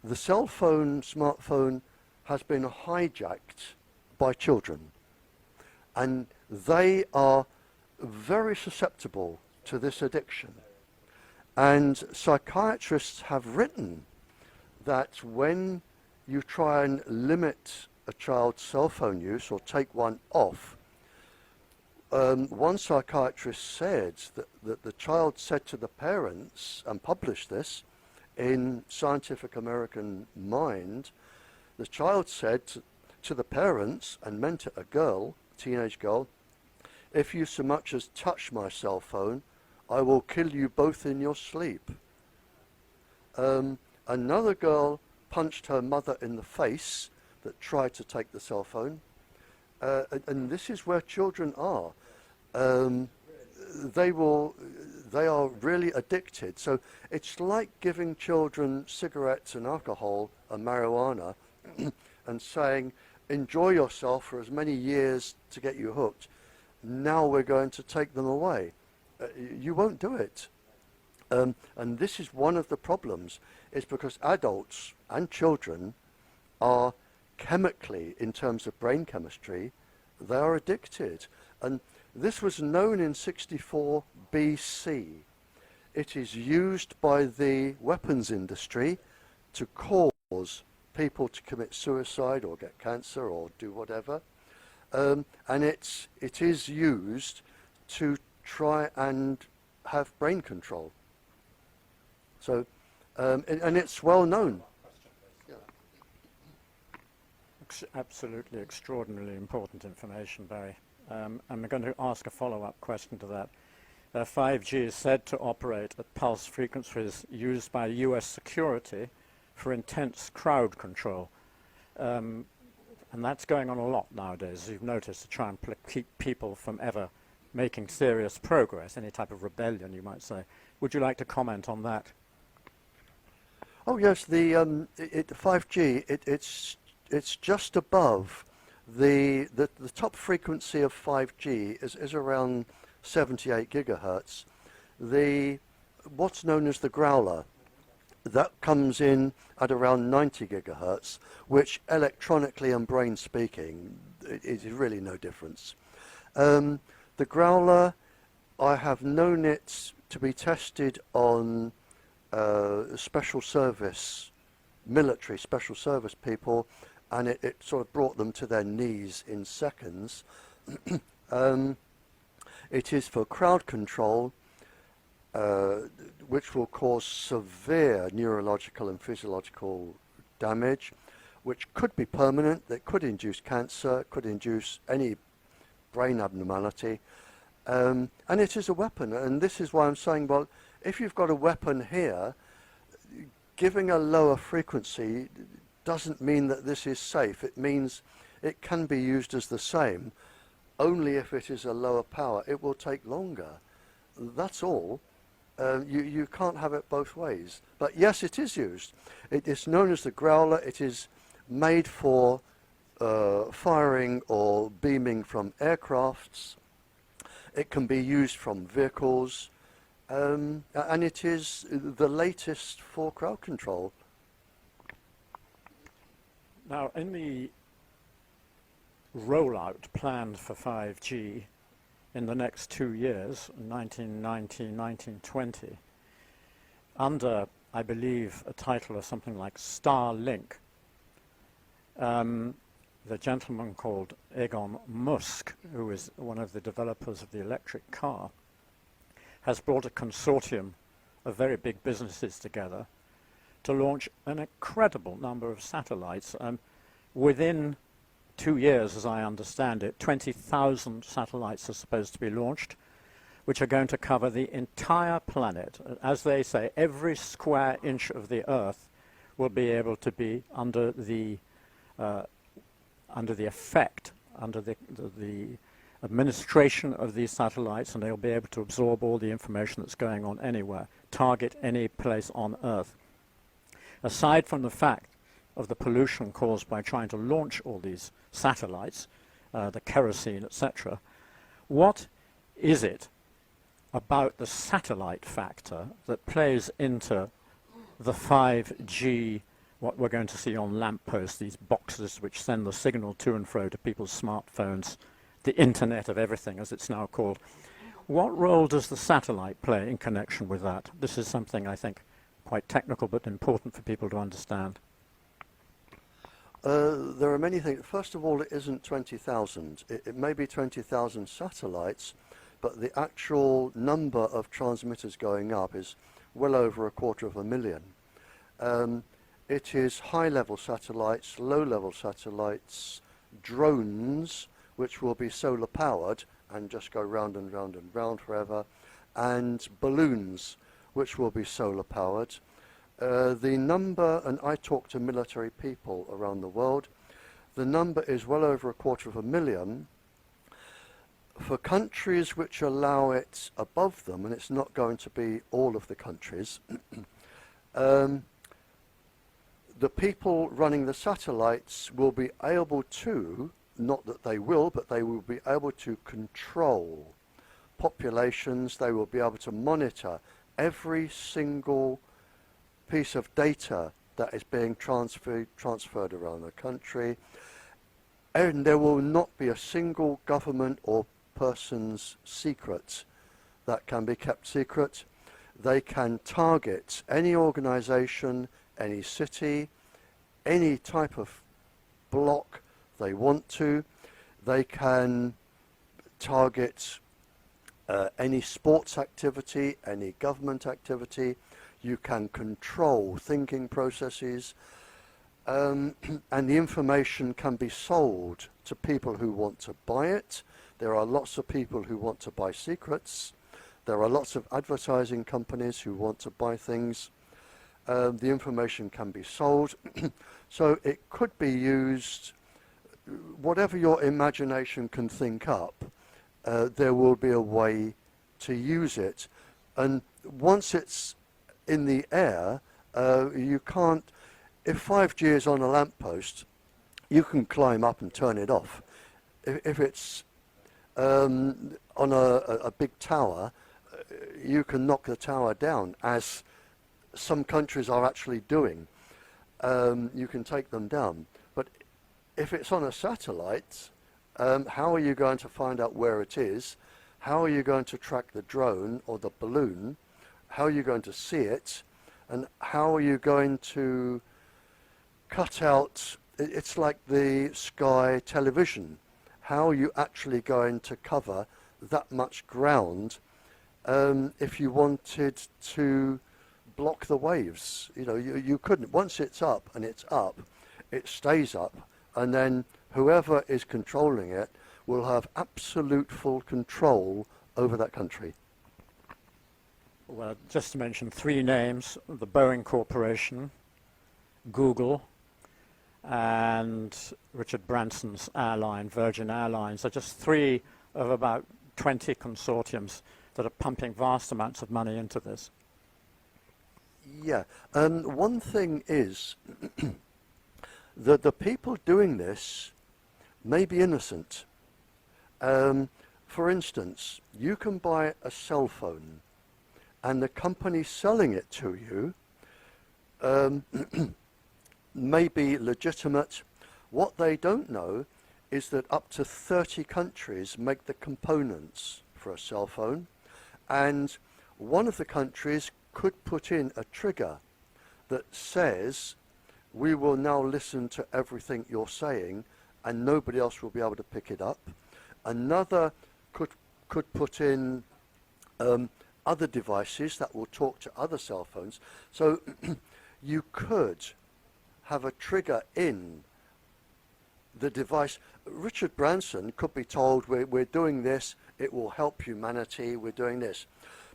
B: the cell phone, smartphone, has been hijacked by children, and they are very susceptible to this addiction. And psychiatrists have written that when you try and limit a child's cell phone use or take one off, one psychiatrist said that the child said to the parents, and published this in Scientific American Mind, the child said to the parents, and meant it a girl, teenage girl, if you so much as touch my cell phone, I will kill you both in your sleep. Another girl punched her mother in the face that tried to take the cell phone. And this is where children are. They are really addicted. So it's like giving children cigarettes and alcohol and marijuana and saying, enjoy yourself for as many years to get you hooked. Now we're going to take them away. You won't do it. And this is one of the problems, is because adults and children are chemically, in terms of brain chemistry, they are addicted. And this was known in 64 BC. It is used by the weapons industry to cause people to commit suicide or get cancer or do whatever. And it is used to try and have brain control. So, and it's well known.
A: Absolutely extraordinarily important information, Barry. And we're going to ask a follow-up question to that. 5G is said to operate at pulse frequencies used by US security for intense crowd control. And that's going on a lot nowadays, as you've noticed, to try and keep people from ever making serious progress, any type of rebellion, you might say. Would you like to comment on that?
B: Oh yes, the 5G, it's just above the top frequency of 5G is around 78 gigahertz. What's known as the growler, that comes in at around 90 gigahertz, which electronically and brain speaking is really no difference. The growler, I have known it to be tested on special service, military special service people, and it sort of brought them to their knees in seconds. It is for crowd control, which will cause severe neurological and physiological damage, which could be permanent. That could induce cancer, could induce any brain abnormality, and it is a weapon. And this is why I'm saying, well, if you've got a weapon here, giving a lower frequency doesn't mean that this is safe. It means it can be used as the same, only if it is a lower power. It will take longer. That's all. You can't have it both ways. But yes, it is used. It is known as the growler. It is made for firing or beaming from aircrafts. It can be used from vehicles. And it is the latest for crowd control.
A: Now, in the rollout planned for 5G in the next 2 years, 1919, 1920, under, I believe, a title of something like Starlink, the gentleman called Egon Musk, who is one of the developers of the electric car, has brought a consortium of very big businesses together to launch an incredible number of satellites. Within 2 years, as I understand it, 20,000 satellites are supposed to be launched, which are going to cover the entire planet. As they say, every square inch of the Earth will be able to be under the effect, under the administration of these satellites, and they'll be able to absorb all the information that's going on anywhere, target any place on Earth. Aside from the fact of the pollution caused by trying to launch all these satellites, the kerosene, etc., what is it about the satellite factor that plays into the 5G, what we're going to see on lampposts, these boxes which send the signal to and fro to people's smartphones, the Internet of Everything, as it's now called? What role does the satellite play in connection with that? This is something, I think, quite technical but important for people to understand.
B: There are many things. First of all, it isn't 20,000. It may be 20,000 satellites, but the actual number of transmitters going up is well over 250,000. It is high-level satellites, low-level satellites, drones, which will be solar-powered and just go round and round and round forever, and balloons, which will be solar-powered. The number, and I talk to military people around the world, the number is well over 250,000. For countries which allow it above them, and it's not going to be all of the countries, the people running the satellites will be able to, not that they will, but they will be able to control populations. They will be able to monitor every single piece of data that is being transferred around the country, and there will not be a single government or person's secret that can be kept secret. They can target any organization, any city, any type of block they want to. They can target any sports activity, any government activity. You can control thinking processes, and the information can be sold to people who want to buy it. There are lots of people who want to buy secrets. There are lots of advertising companies who want to buy things. The information can be sold. So it could be used, whatever your imagination can think up, there will be a way to use it. And once it's in the air, you can't, if 5G is on a lamppost, you can climb up and turn it off. If it's on a big tower, you can knock the tower down, as some countries are actually doing. You can take them down. But if it's on a satellite, how are you going to find out where it is? How are you going to track the drone or the balloon? How are you going to see it? And how are you going to cut out, it's like the Sky television. How are you actually going to cover that much ground if you wanted to block the waves? You know, you couldn't. Once it's up and it's up, it stays up, and then whoever is controlling it will have absolute full control over that country.
A: Well, just to mention three names: the Boeing Corporation, Google, and Richard Branson's airline, Virgin Airlines, are just three of about 20 consortiums that are pumping vast amounts of money into this.
B: Yeah, one thing is that the people doing this may be innocent. For instance, you can buy a cell phone, and the company selling it to you may be legitimate. What they don't know is that up to 30 countries make the components for a cell phone, and one of the countries could put in a trigger that says, we will now listen to everything you're saying and nobody else will be able to pick it up. Another could put in other devices that will talk to other cell phones. So you could have a trigger in the device. Richard Branson could be told, we're doing this, it will help humanity, we're doing this.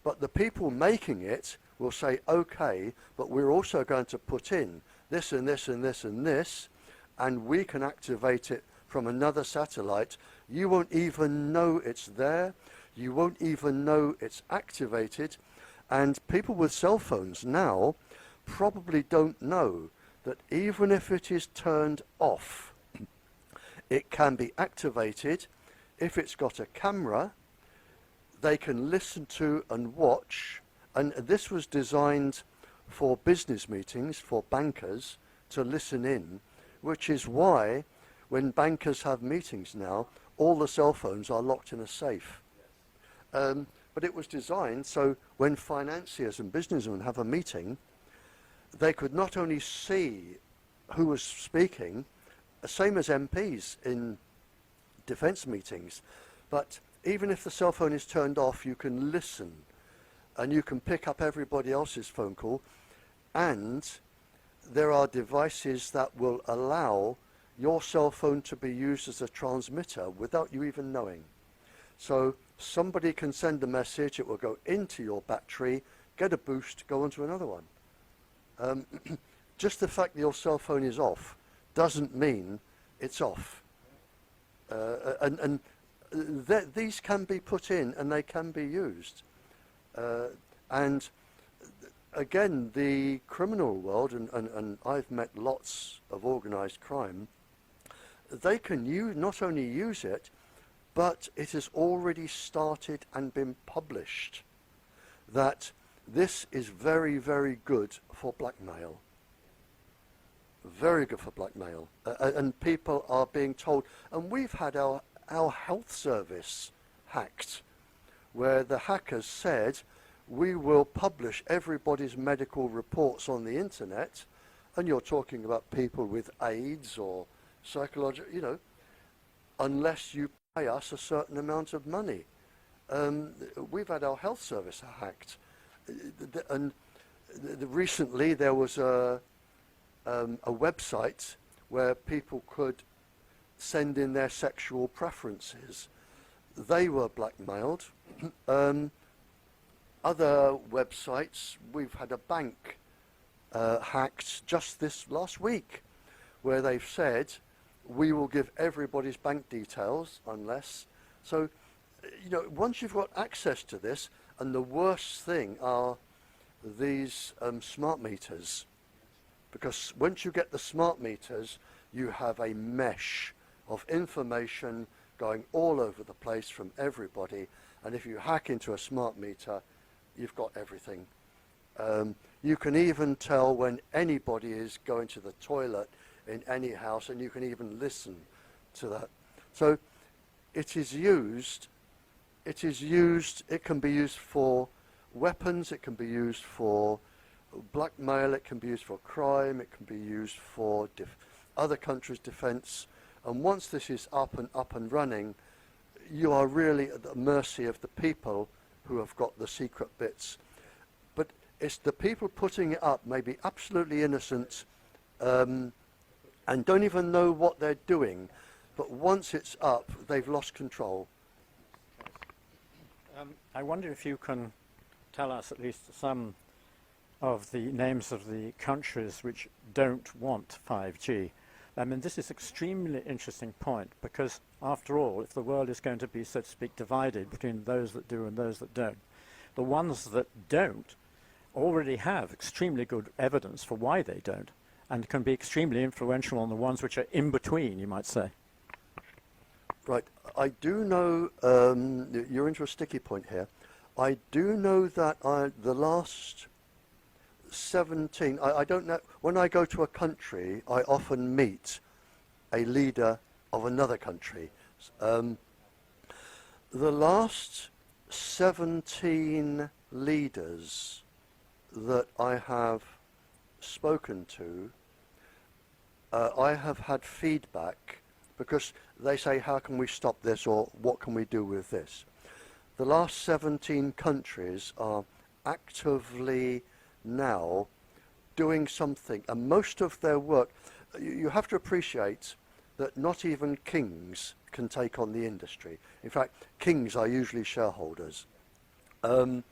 B: But the people making it will say, okay, but we're also going to put in this and this and this and this, and we can activate it from another satellite. You won't even know it's there. You won't even know it's activated. And people with cell phones now probably don't know that even if it is turned off, it can be activated. If it's got a camera, they can listen to and watch. And this was designed for business meetings, for bankers to listen in, which is why when bankers have meetings now, all the cell phones are locked in a safe. But it was designed so when financiers and businessmen have a meeting, they could not only see who was speaking, same as MPs in defence meetings, but even if the cell phone is turned off, you can listen and you can pick up everybody else's phone call, and there are devices that will allow your cell phone to be used as a transmitter without you even knowing. So somebody can send a message, it will go into your battery, get a boost, go on to another one. Just the fact that your cell phone is off doesn't mean it's off. These can be put in and they can be used. And again, the criminal world, and I've met lots of organised crime, they can not only use it, but it has already started and been published that this is very, very good for blackmail. very good for blackmail. And people are being told, and we've had our health service hacked, where the hackers said, we will publish everybody's medical reports on the internet, and you're talking about people with AIDS or psychological, you know, unless you pay us a certain amount of money. We've had our health service hacked. And recently there was a website where people could send in their sexual preferences. They were blackmailed. Other websites, we've had a bank hacked just this last week, where they've said, we will give everybody's bank details unless. So, you know, once you've got access to this, and the worst thing are these smart meters, because once you get the smart meters, you have a mesh of information going all over the place from everybody, and if you hack into a smart meter, you've got everything. You can even tell when anybody is going to the toilet in any house, and you can even listen to that. So it can be used for weapons, it can be used for blackmail, it can be used for crime, it can be used for other countries' defense. And once this is up and running, you are really at the mercy of the people who have got the secret bits. But it's the people putting it up may be absolutely innocent and don't even know what they're doing. But once it's up, they've lost control.
A: I wonder if you can tell us at least some of the names of the countries which don't want 5G. I mean, this is an extremely interesting point, because after all, if the world is going to be, so to speak, divided between those that do and those that don't, the ones that don't already have extremely good evidence for why they don't, and can be extremely influential on the ones which are in between, you might say.
B: Right. I do know, you're into a sticky point here. I do know that the last 17, I don't know, when I go to a country, I often meet a leader of another country. The last 17 leaders that I have spoken to, I have had feedback, because they say, how can we stop this, or what can we do with this? The last 17 countries are actively now doing something, and most of their work, you have to appreciate that not even kings can take on the industry. In fact, kings are usually shareholders. Royal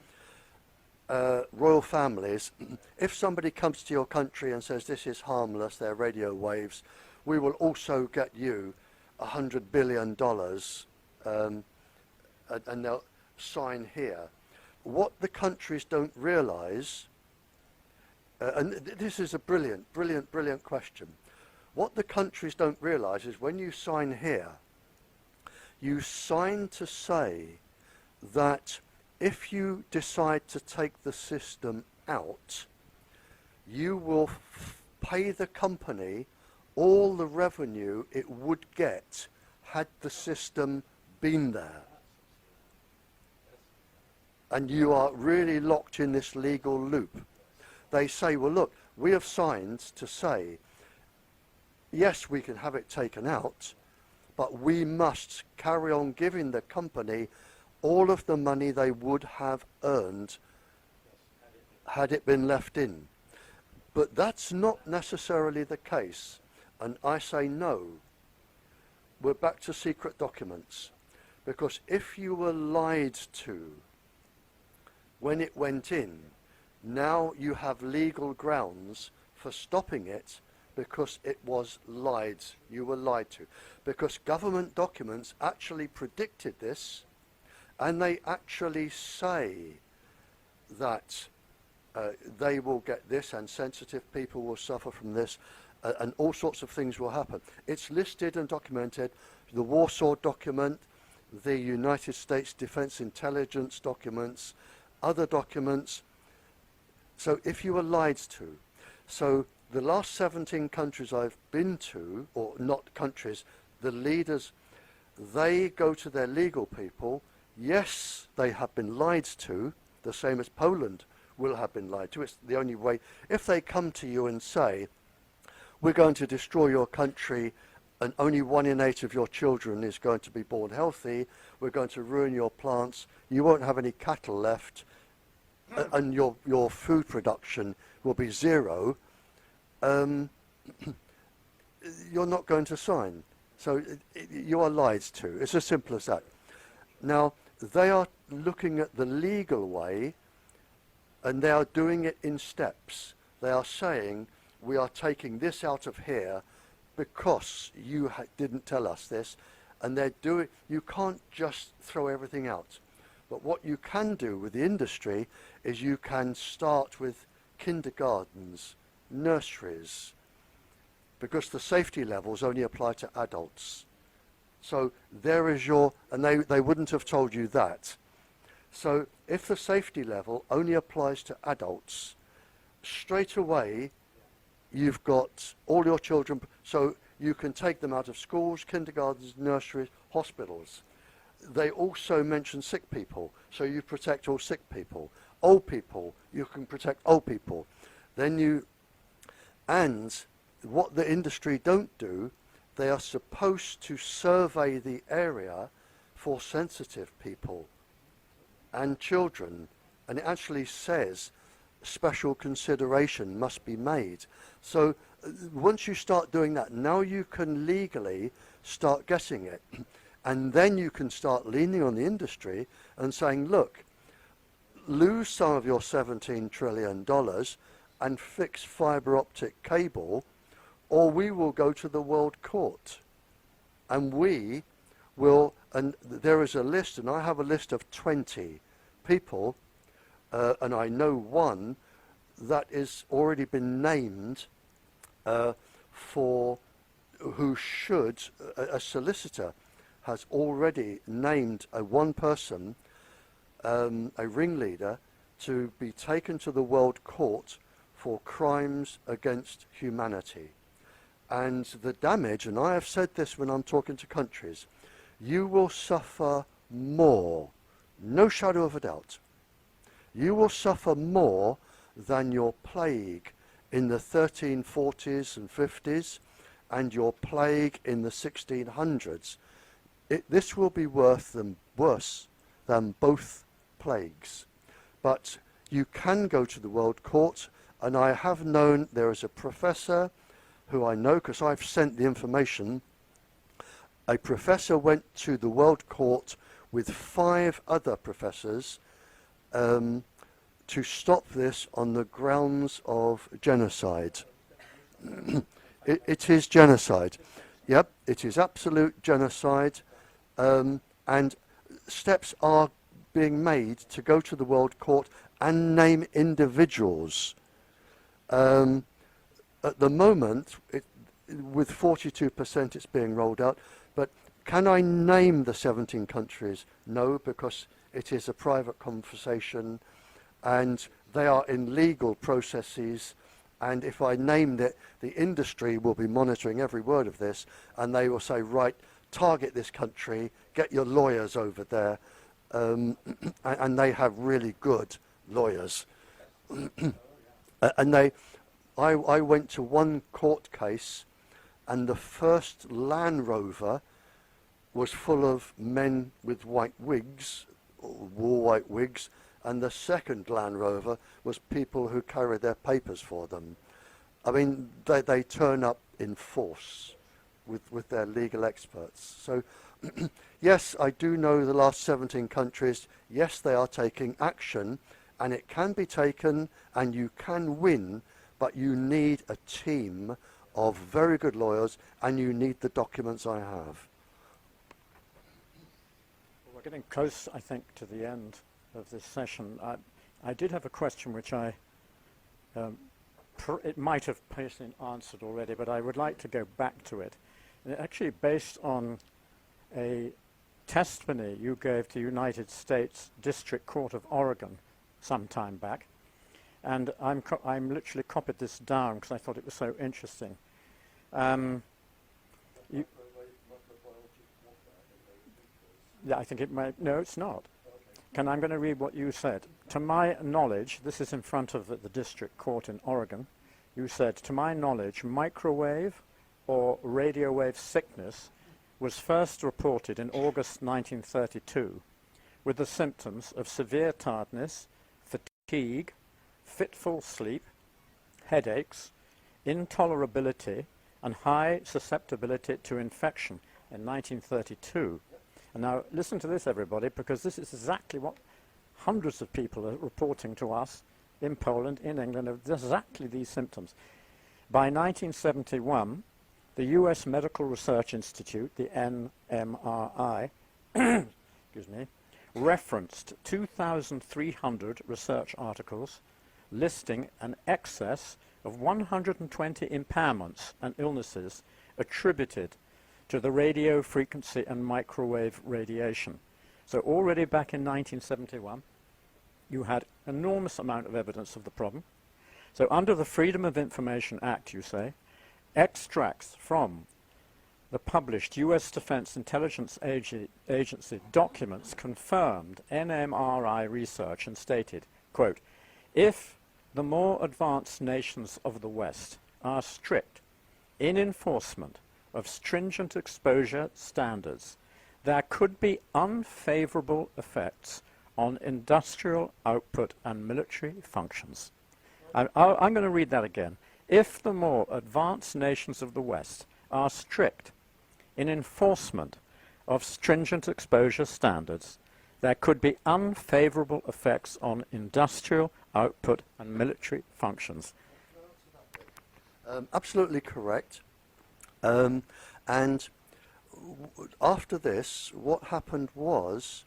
B: families, if somebody comes to your country and says this is harmless, they're radio waves, we will also get you $100 billion, and they'll sign here. What the countries don't realise, and this is a brilliant question. What the countries don't realise is when you sign here, you sign to say that if you decide to take the system out, you will pay the company all the revenue it would get had the system been there. And you are really locked in this legal loop. They say, well, look, we have signed to say, yes, we can have it taken out, but we must carry on giving the company all of the money they would have earned had it been left in. But that's not necessarily the case. And I say no. We're back to secret documents. Because if you were lied to when it went in, now you have legal grounds for stopping it, because it was lied. You were lied to. Because government documents actually predicted this, and they actually say that they will get this, and sensitive people will suffer from this, and all sorts of things will happen. It's listed and documented. The Warsaw document, the United States Defense Intelligence documents, other documents. So if you were lied to, so the last 17 countries I've been to, or not countries, the leaders, they go to their legal people. Yes, they have been lied to, the same as Poland will have been lied to. It's the only way. If they come to you and say, we're going to destroy your country and only 1 in 8 of your children is going to be born healthy, we're going to ruin your plants, you won't have any cattle left, and your food production will be zero, you're not going to sign. So you are lied to. It's as simple as that. Now, they are looking at the legal way, and they are doing it in steps. They are saying, we are taking this out of here because you didn't tell us this, and they're doing. You can't just throw everything out. But what you can do with the industry is you can start with kindergartens, nurseries, because the safety levels only apply to adults. So there is your, and they wouldn't have told you that. So if the safety level only applies to adults, straight away you've got all your children, so you can take them out of schools, kindergartens, nurseries, hospitals. They also mention sick people, so you protect all sick people. Old people, you can protect old people. Then you, and what the industry don't do, they are supposed to survey the area for sensitive people and children, and it actually says special consideration must be made. So once you start doing that, now you can legally start getting it. And then you can start leaning on the industry and saying, look, lose some of your $17 trillion and fix fiber optic cable, or we will go to the World Court. And we will, and there is a list, and I have a list of 20 people, and I know one that is already been named for who should, a solicitor has already named one person, a ringleader, to be taken to the World Court for crimes against humanity. And the damage, and I have said this when I'm talking to countries, you will suffer more, no shadow of a doubt. You will suffer more than your plague in the 1340s and 50s and your plague in the 1600s. This will be worse than both plagues. But you can go to the World Court, and I have known there is a professor who I know because I've sent the information. A professor went to the World Court with 5 other professors to stop this on the grounds of genocide. It is genocide. Yep, it is absolute genocide. And steps are being made to go to the World Court and name individuals. At the moment, with 42% it's being rolled out, but can I name the 17 countries? No, because it is a private conversation and they are in legal processes, and if I named it, the industry will be monitoring every word of this, and they will say, right, target this country, get your lawyers over there, and they have really good lawyers. And I went to one court case, and the first Land Rover was full of men with white wigs, wore white wigs, and the second Land Rover was people who carried their papers for them. I mean, they turn up in force with their legal experts. So, yes, I do know the last 17 countries, yes, they are taking action, and it can be taken, and you can win, but you need a team of very good lawyers, and you need the documents I have.
A: We're getting close, I think, to the end of this session. I did have a question which it might have been answered already, but I would like to go back to it. And actually based on a testimony you gave to United States District Court of Oregon some time back, and I'm literally copied this down because I thought it was so interesting. You, yeah, I think it might. No, it's not. I'm going to read what you said. To my knowledge, this is in front of the district court in Oregon. You said, to my knowledge, microwave or radio wave sickness was first reported in August 1932 with the symptoms of severe tiredness, fatigue, fitful sleep, headaches, intolerability, and high susceptibility to infection in 1932. And now listen to this, everybody, because this is exactly what hundreds of people are reporting to us in Poland, in England, of exactly these symptoms. By 1971, the US Medical Research Institute, the NMRI, excuse me, referenced 2,300 research articles listing an excess of 120 impairments and illnesses attributed to the radio frequency and microwave radiation. So already back in 1971, you had enormous amount of evidence of the problem. So under the Freedom of Information Act, you say, extracts from the published US Defense Intelligence Agency documents confirmed NMRI research and stated, quote, if the more advanced nations of the West are strict in enforcement of stringent exposure standards, there could be unfavorable effects on industrial output and military functions. I'm going to read that again. If the more advanced nations of the West are strict in enforcement of stringent exposure standards, there could be unfavorable effects on industrial output and military functions.
B: Absolutely correct. And after this, what happened was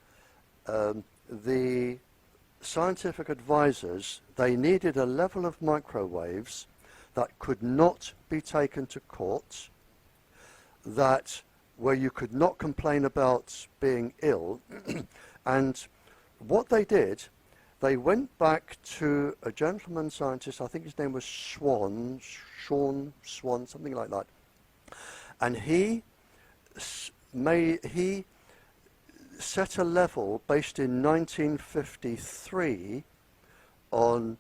B: the scientific advisors, they needed a level of microwaves that could not be taken to court, that where you could not complain about being ill. And what they did, they went back to a gentleman scientist, I think his name was Sean Swan, something like that. And he set a level based in 1953 on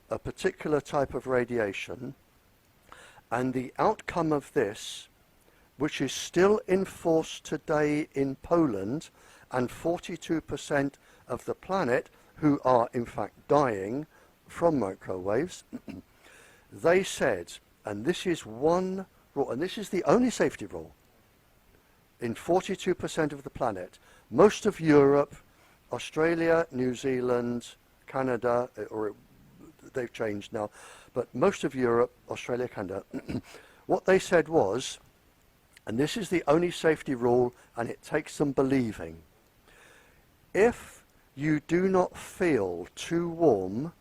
B: a particular type of radiation, and the outcome of this, which is still in force today in Poland, and 42% of the planet who are in fact dying from microwaves, they said, and this is one rule, and this is the only safety rule, in 42% of the planet, most of Europe, Australia, New Zealand, Canada, or they've changed now, but most of Europe, Australia, Canada, what they said was, and this is the only safety rule, and it takes some believing, if you do not feel too warm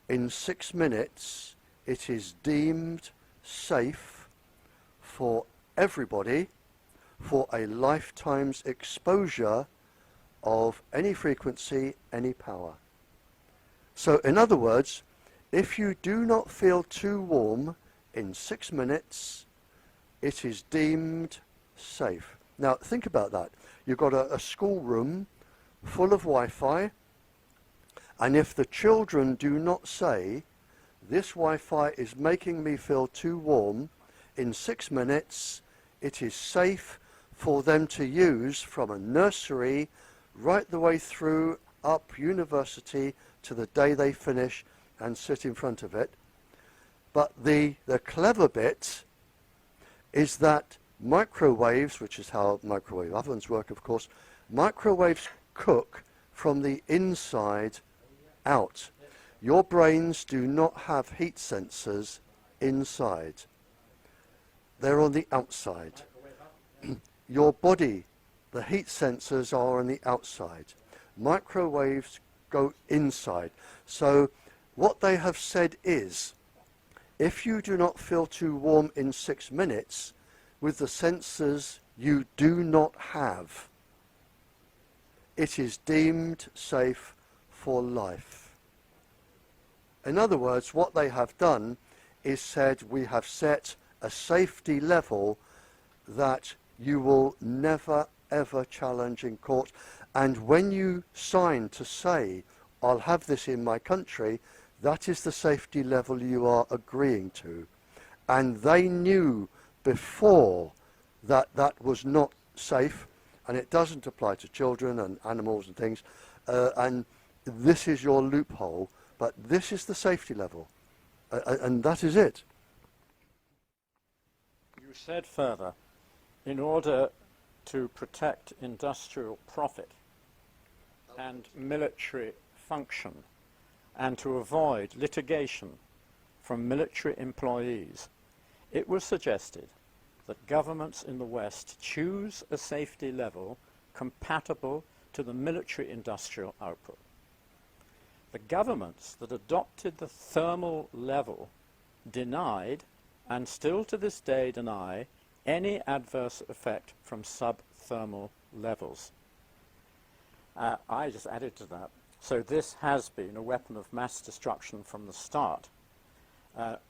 B: in 6 minutes, it is deemed safe for everybody for a lifetime's exposure of any frequency, any power. So in other words, if you do not feel too warm in 6 minutes, it is deemed safe. Now think about that. You've got a schoolroom full of Wi-Fi, and if the children do not say, this Wi-Fi is making me feel too warm, in 6 minutes it is safe for them to use from a nursery right the way through up university to the day they finish and sit in front of it. But the clever bit is that microwaves, which is how microwave ovens work, of course, microwaves cook from the inside out. Your brains do not have heat sensors inside. They're on the outside. Your body, the heat sensors are on the outside. Microwaves go inside. So what they have said is, if you do not feel too warm in 6 minutes with the sensors you do not have, it is deemed safe for life. In other words, what they have done is said, we have set a safety level that you will never ever challenge in court. And when you sign to say, I'll have this in my country, that is the safety level you are agreeing to. And they knew before that that was not safe, and it doesn't apply to children and animals and things, and this is your loophole, but this is the safety level, and that is it.
A: You said further, in order to protect industrial profit and military function, and to avoid litigation from military employees, it was suggested that governments in the West choose a safety level compatible to the military industrial output. The governments that adopted the thermal level denied, and still to this day deny, any adverse effect from subthermal levels. I just added to that. So this has been a weapon of mass destruction from the start.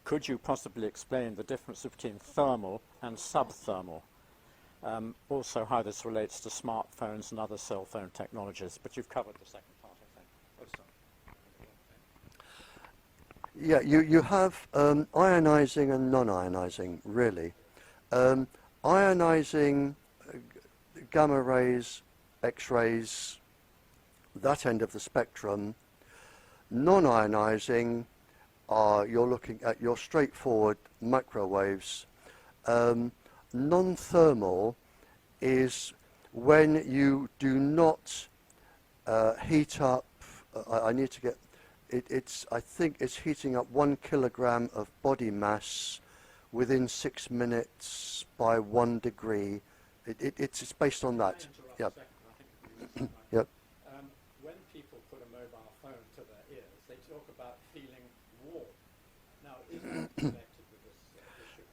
A: Could you possibly explain the difference between thermal and subthermal? Also how this relates to smartphones and other cell phone technologies, but you've covered the second part, I think.
B: Yeah, you have ionizing and non-ionizing, really. Ionizing, gamma rays, X-rays, that end of the spectrum. Non-ionizing are, you're looking at your straightforward microwaves. Non-thermal is when you do not heat up, I need to get, I think it's heating up 1 kilogram of body mass within 6 minutes by 1 degree. It's based on that. Yep. Yep.
A: When people put a mobile phone to their ears, they talk about feeling warm. Now, is that connected with this issue?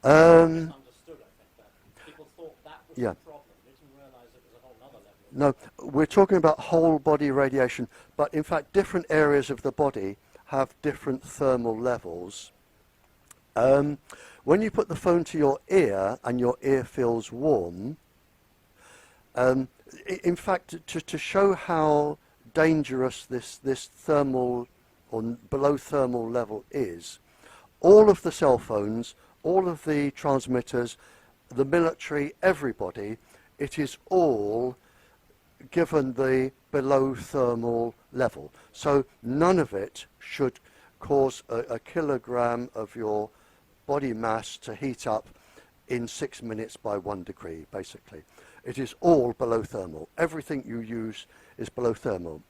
A: Misunderstood, I think, that. People thought that was the problem. They didn't realize it was a whole other level.
B: No, we're talking about whole body radiation, but in fact different areas of the body have different thermal levels. When you put the phone to your ear and your ear feels warm, in fact, to show how dangerous this thermal or below thermal level is, all of the cell phones, all of the transmitters, the military, everybody, it is all given the below thermal level. So none of it should cause a kilogram of your body mass to heat up in 6 minutes by 1 degree, basically. It is all below thermal. Everything you use is below thermal.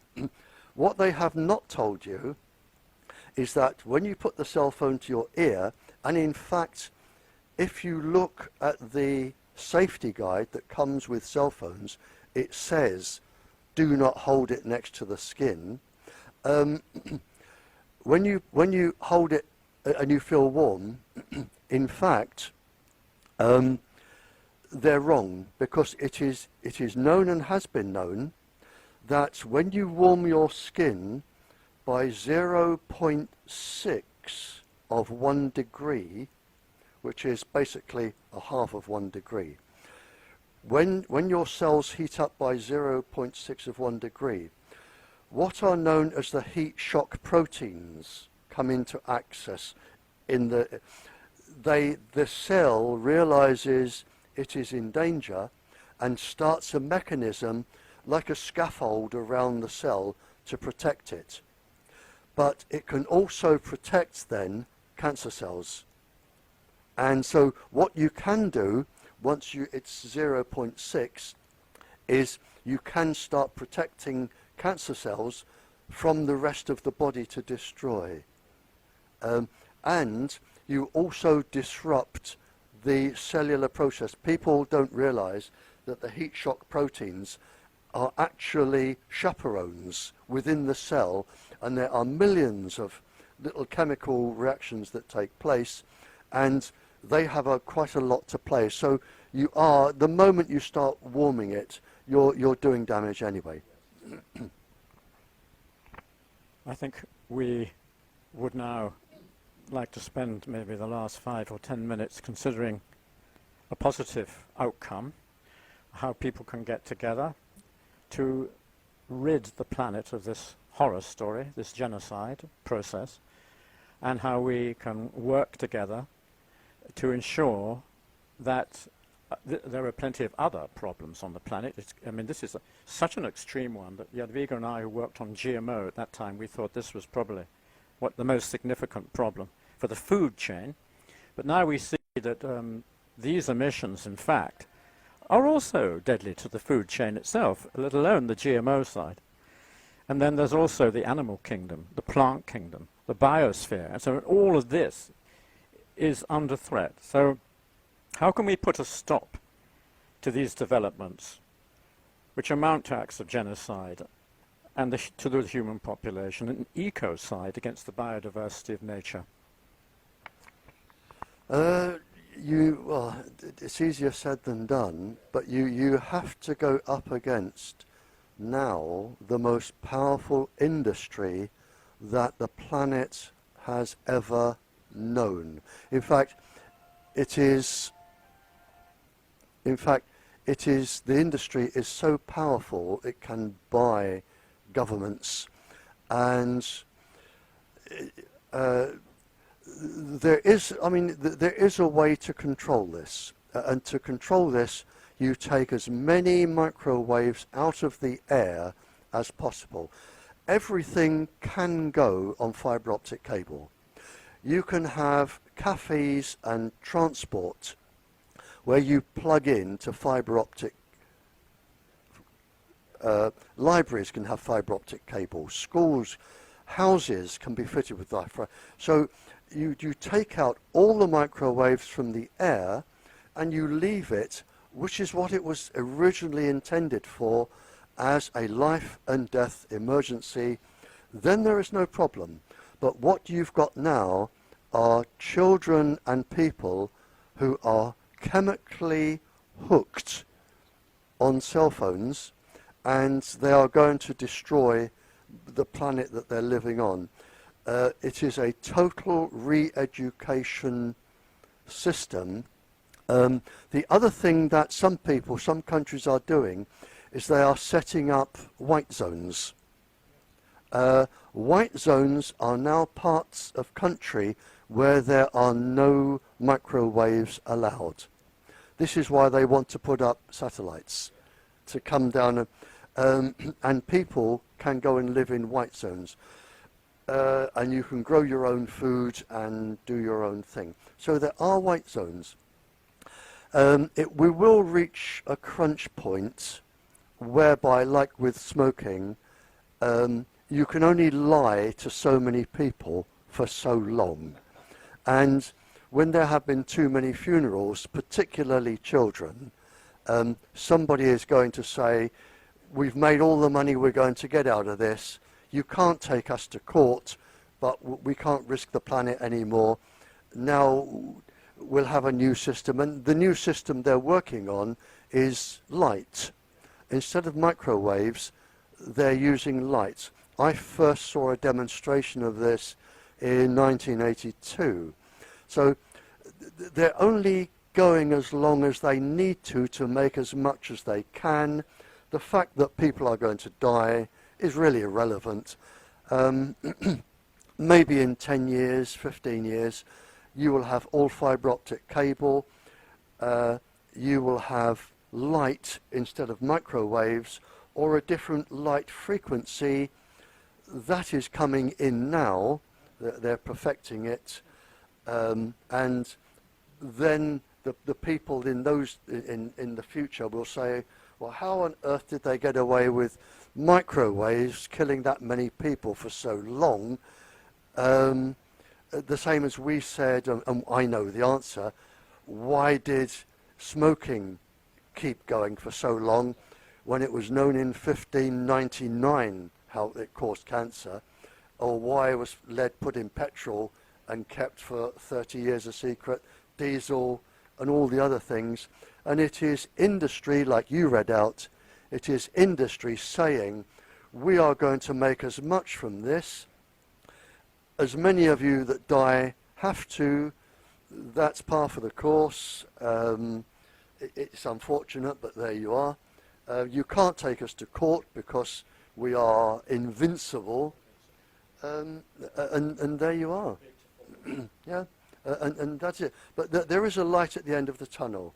B: What they have not told you is that when you put the cell phone to your ear, and in fact, if you look at the safety guide that comes with cell phones, it says, do not hold it next to the skin. When you hold it and you feel warm, in fact, they're wrong, because it is known and has been known that when you warm your skin by 0.6 of 1 degree, which is basically a half of 1 degree, when your cells heat up by 0.6 of 1 degree, what are known as the heat shock proteins come into access. The cell realizes it is in danger and starts a mechanism like a scaffold around the cell to protect it. But it can also protect then cancer cells. And so what you can do once it's 0.6 is you can start protecting cancer cells from the rest of the body to destroy. And you also disrupt the cellular process. People don't realize that the heat shock proteins are actually chaperones within the cell, and there are millions of little chemical reactions that take place, and they have quite a lot to play. So the moment you start warming it, you're doing damage anyway.
A: I think we would now like to spend maybe the last 5 or 10 minutes considering a positive outcome, how people can get together to rid the planet of this horror story, this genocide process, and how we can work together to ensure that there are plenty of other problems on the planet. I mean, this is such an extreme one that Jadwiga and I, who worked on GMO at that time, we thought this was probably what the most significant problem for the food chain. But now we see that these emissions, in fact, are also deadly to the food chain itself, let alone the GMO side. And then there's also the animal kingdom, the plant kingdom, the biosphere. And so all of this is under threat. So how can we put a stop to these developments, which amount to acts of genocide and to the human population, an ecocide against the biodiversity of nature?
B: Well, it's easier said than done, but you have to go up against now the most powerful industry that the planet has ever known. In fact, the industry is so powerful it can buy governments, and there is a way to control this, and to control this you take as many microwaves out of the air as possible. Everything can go on fibre optic cable. You can have cafes and transport where you plug in to fibre optic. Libraries can have fibre optic cable. Schools, houses can be fitted with that. So you take out all the microwaves from the air and you leave it, which is what it was originally intended for, as a life and death emergency. Then there is no problem. But what you've got now are children and people who are chemically hooked on cell phones, and they are going to destroy the planet that they're living on. It is a total re-education system. The other thing that some countries are doing is they are setting up white zones. White zones are now parts of country where there are no microwaves allowed. This is why they want to put up satellites to come down, and people can go and live in white zones. And you can grow your own food and do your own thing. So there are white zones. We will reach a crunch point whereby, like with smoking, you can only lie to so many people for so long. And when there have been too many funerals, particularly children, somebody is going to say, we've made all the money we're going to get out of this. You can't take us to court, but we can't risk the planet anymore. Now we'll have a new system. And the new system they're working on is light. Instead of microwaves, they're using light. I first saw a demonstration of this in 1982. So they're only going as long as they need to make as much as they can. The fact that people are going to die is really irrelevant. Maybe in 10 years, 15 years, you will have all fibre optic cable. You will have light instead of microwaves, or a different light frequency. That is coming in now. They're perfecting it. And then the people in the future will say, well, how on earth did they get away with microwaves killing that many people for so long? The same as we said, and I know the answer, why did smoking keep going for so long when it was known in 1599 how it caused cancer? Or why was lead put in petrol and kept for 30 years a secret, diesel and all the other things? And it is industry, like you read out, it is industry saying, we are going to make as much from this as many of you that die have to, that's par for the course. It's unfortunate, but there you are. You can't take us to court because we are invincible, and there you are. Yeah, and that's it. But there is a light at the end of the tunnel.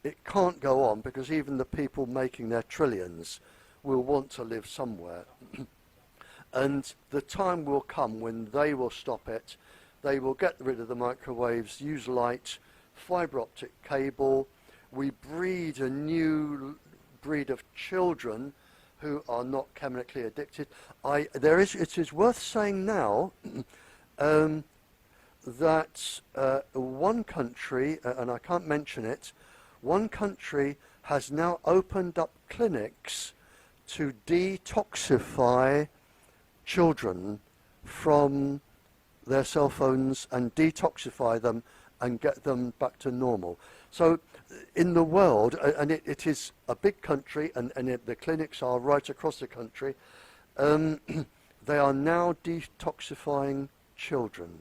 B: It can't go on because even the people making their trillions will want to live somewhere. And the time will come when they will stop it. They will get rid of the microwaves, use light, fibre optic cable. We breed a new breed of children who are not chemically addicted. It is worth saying now that one country, and I can't mention it, one country has now opened up clinics to detoxify children from their cell phones and detoxify them and get them back to normal. So in the world, and it is a big country, and the clinics are right across the country, they are now detoxifying children.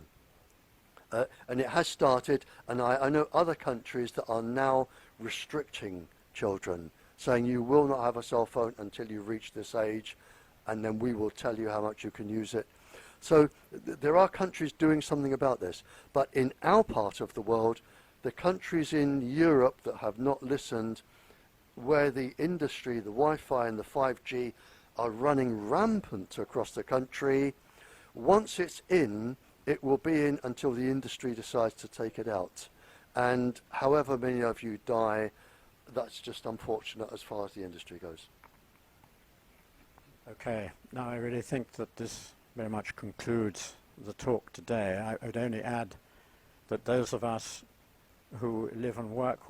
B: And it has started, and I know other countries that are now restricting children, saying you will not have a cell phone until you reach this age, and then we will tell you how much you can use it. So there are countries doing something about this. But in our part of the world, the countries in Europe that have not listened, where the industry, the Wi-Fi and the 5G are running rampant across the country, once it's in, it will be in until the industry decides to take it out. And however many of you die, that's just unfortunate as far as the industry goes.
A: Okay, now I really think that this very much concludes the talk today. I would only add that those of us who live and work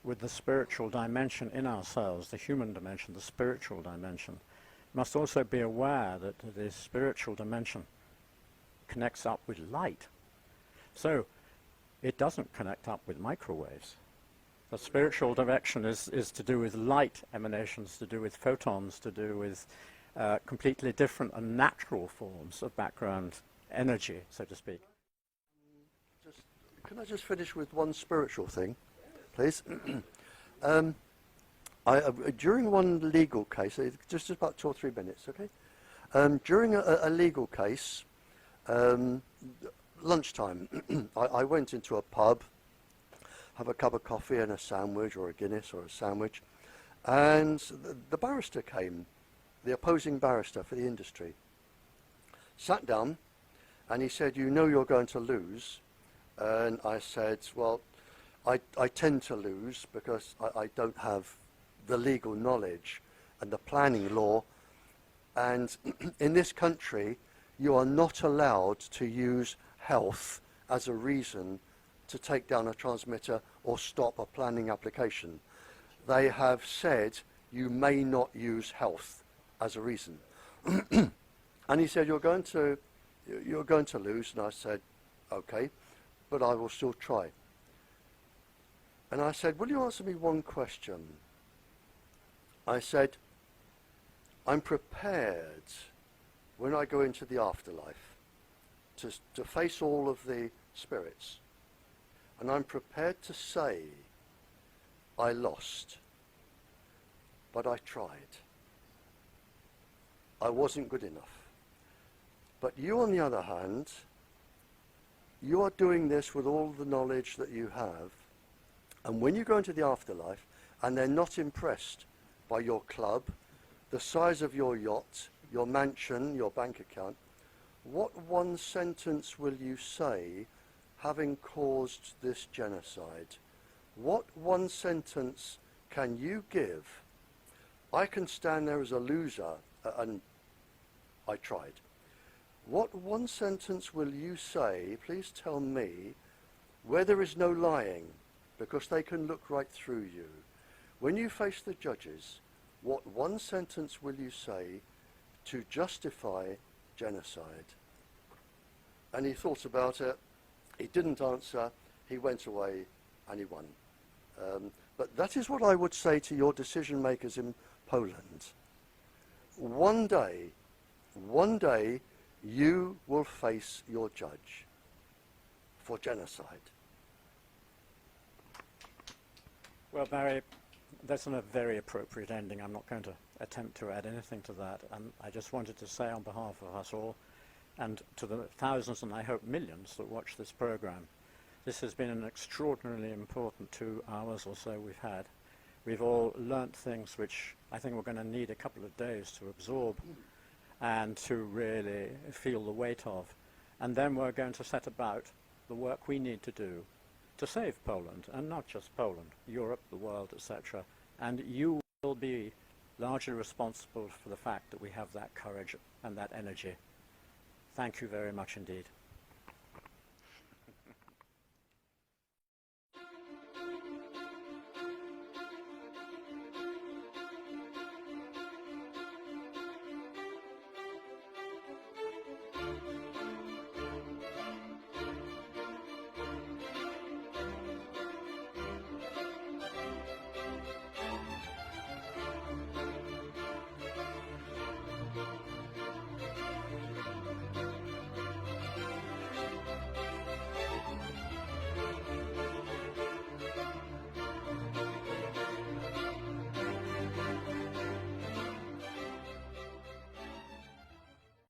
A: with the spiritual dimension in ourselves, the human dimension, the spiritual dimension, must also be aware that the spiritual dimension connects up with light. So it doesn't connect up with microwaves. The spiritual direction is to do with light emanations, to do with photons, to do with completely different and natural forms of background energy, so to speak.
B: Can I just finish with one spiritual thing, please? During one legal case, just about 2 or 3 minutes, okay? During a legal case, lunchtime, I went into a pub, have a cup of coffee and a sandwich, or a Guinness or a sandwich, and the barrister came, the opposing barrister for the industry, sat down, and he said, "You know you're going to lose." And I said, "Well, I tend to lose because I don't have the legal knowledge and the planning law, and in this country you are not allowed to use health as a reason to take down a transmitter or stop a planning application. They have said you may not use health as a reason." And he said, you're going to lose." And I said, "Okay, but I will still try." And I said, "Will you answer me one question?" I said, "I'm prepared when I go into the afterlife to face all of the spirits, and I'm prepared to say I lost, but I tried. I wasn't good enough. But you, on the other hand, you are doing this with all the knowledge that you have, and when you go into the afterlife and they're not impressed by your club, the size of your yacht, your mansion, your bank account, what one sentence will you say having caused this genocide? What one sentence can you give? I can stand there as a loser, and I tried. What one sentence will you say, please tell me, where there is no lying, because they can look right through you? When you face the judges, what one sentence will you say to justify genocide?" And he thought about it. He didn't answer. He went away and he won. But that is what I would say to your decision makers in Poland. One day, you will face your judge for genocide.
A: Well, Barry, that's a very appropriate ending. I'm not going to attempt to add anything to that. I just wanted to say on behalf of us all, and to the thousands and I hope millions that watch this program, this has been an extraordinarily important 2 hours or so we've had. We've all learnt things which I think we're going to need a couple of days to absorb and to really feel the weight of. And then we're going to set about the work we need to do to save Poland, and not just Poland, Europe, the world, etc. And you will be largely responsible for the fact that we have that courage and that energy. Thank you very much indeed.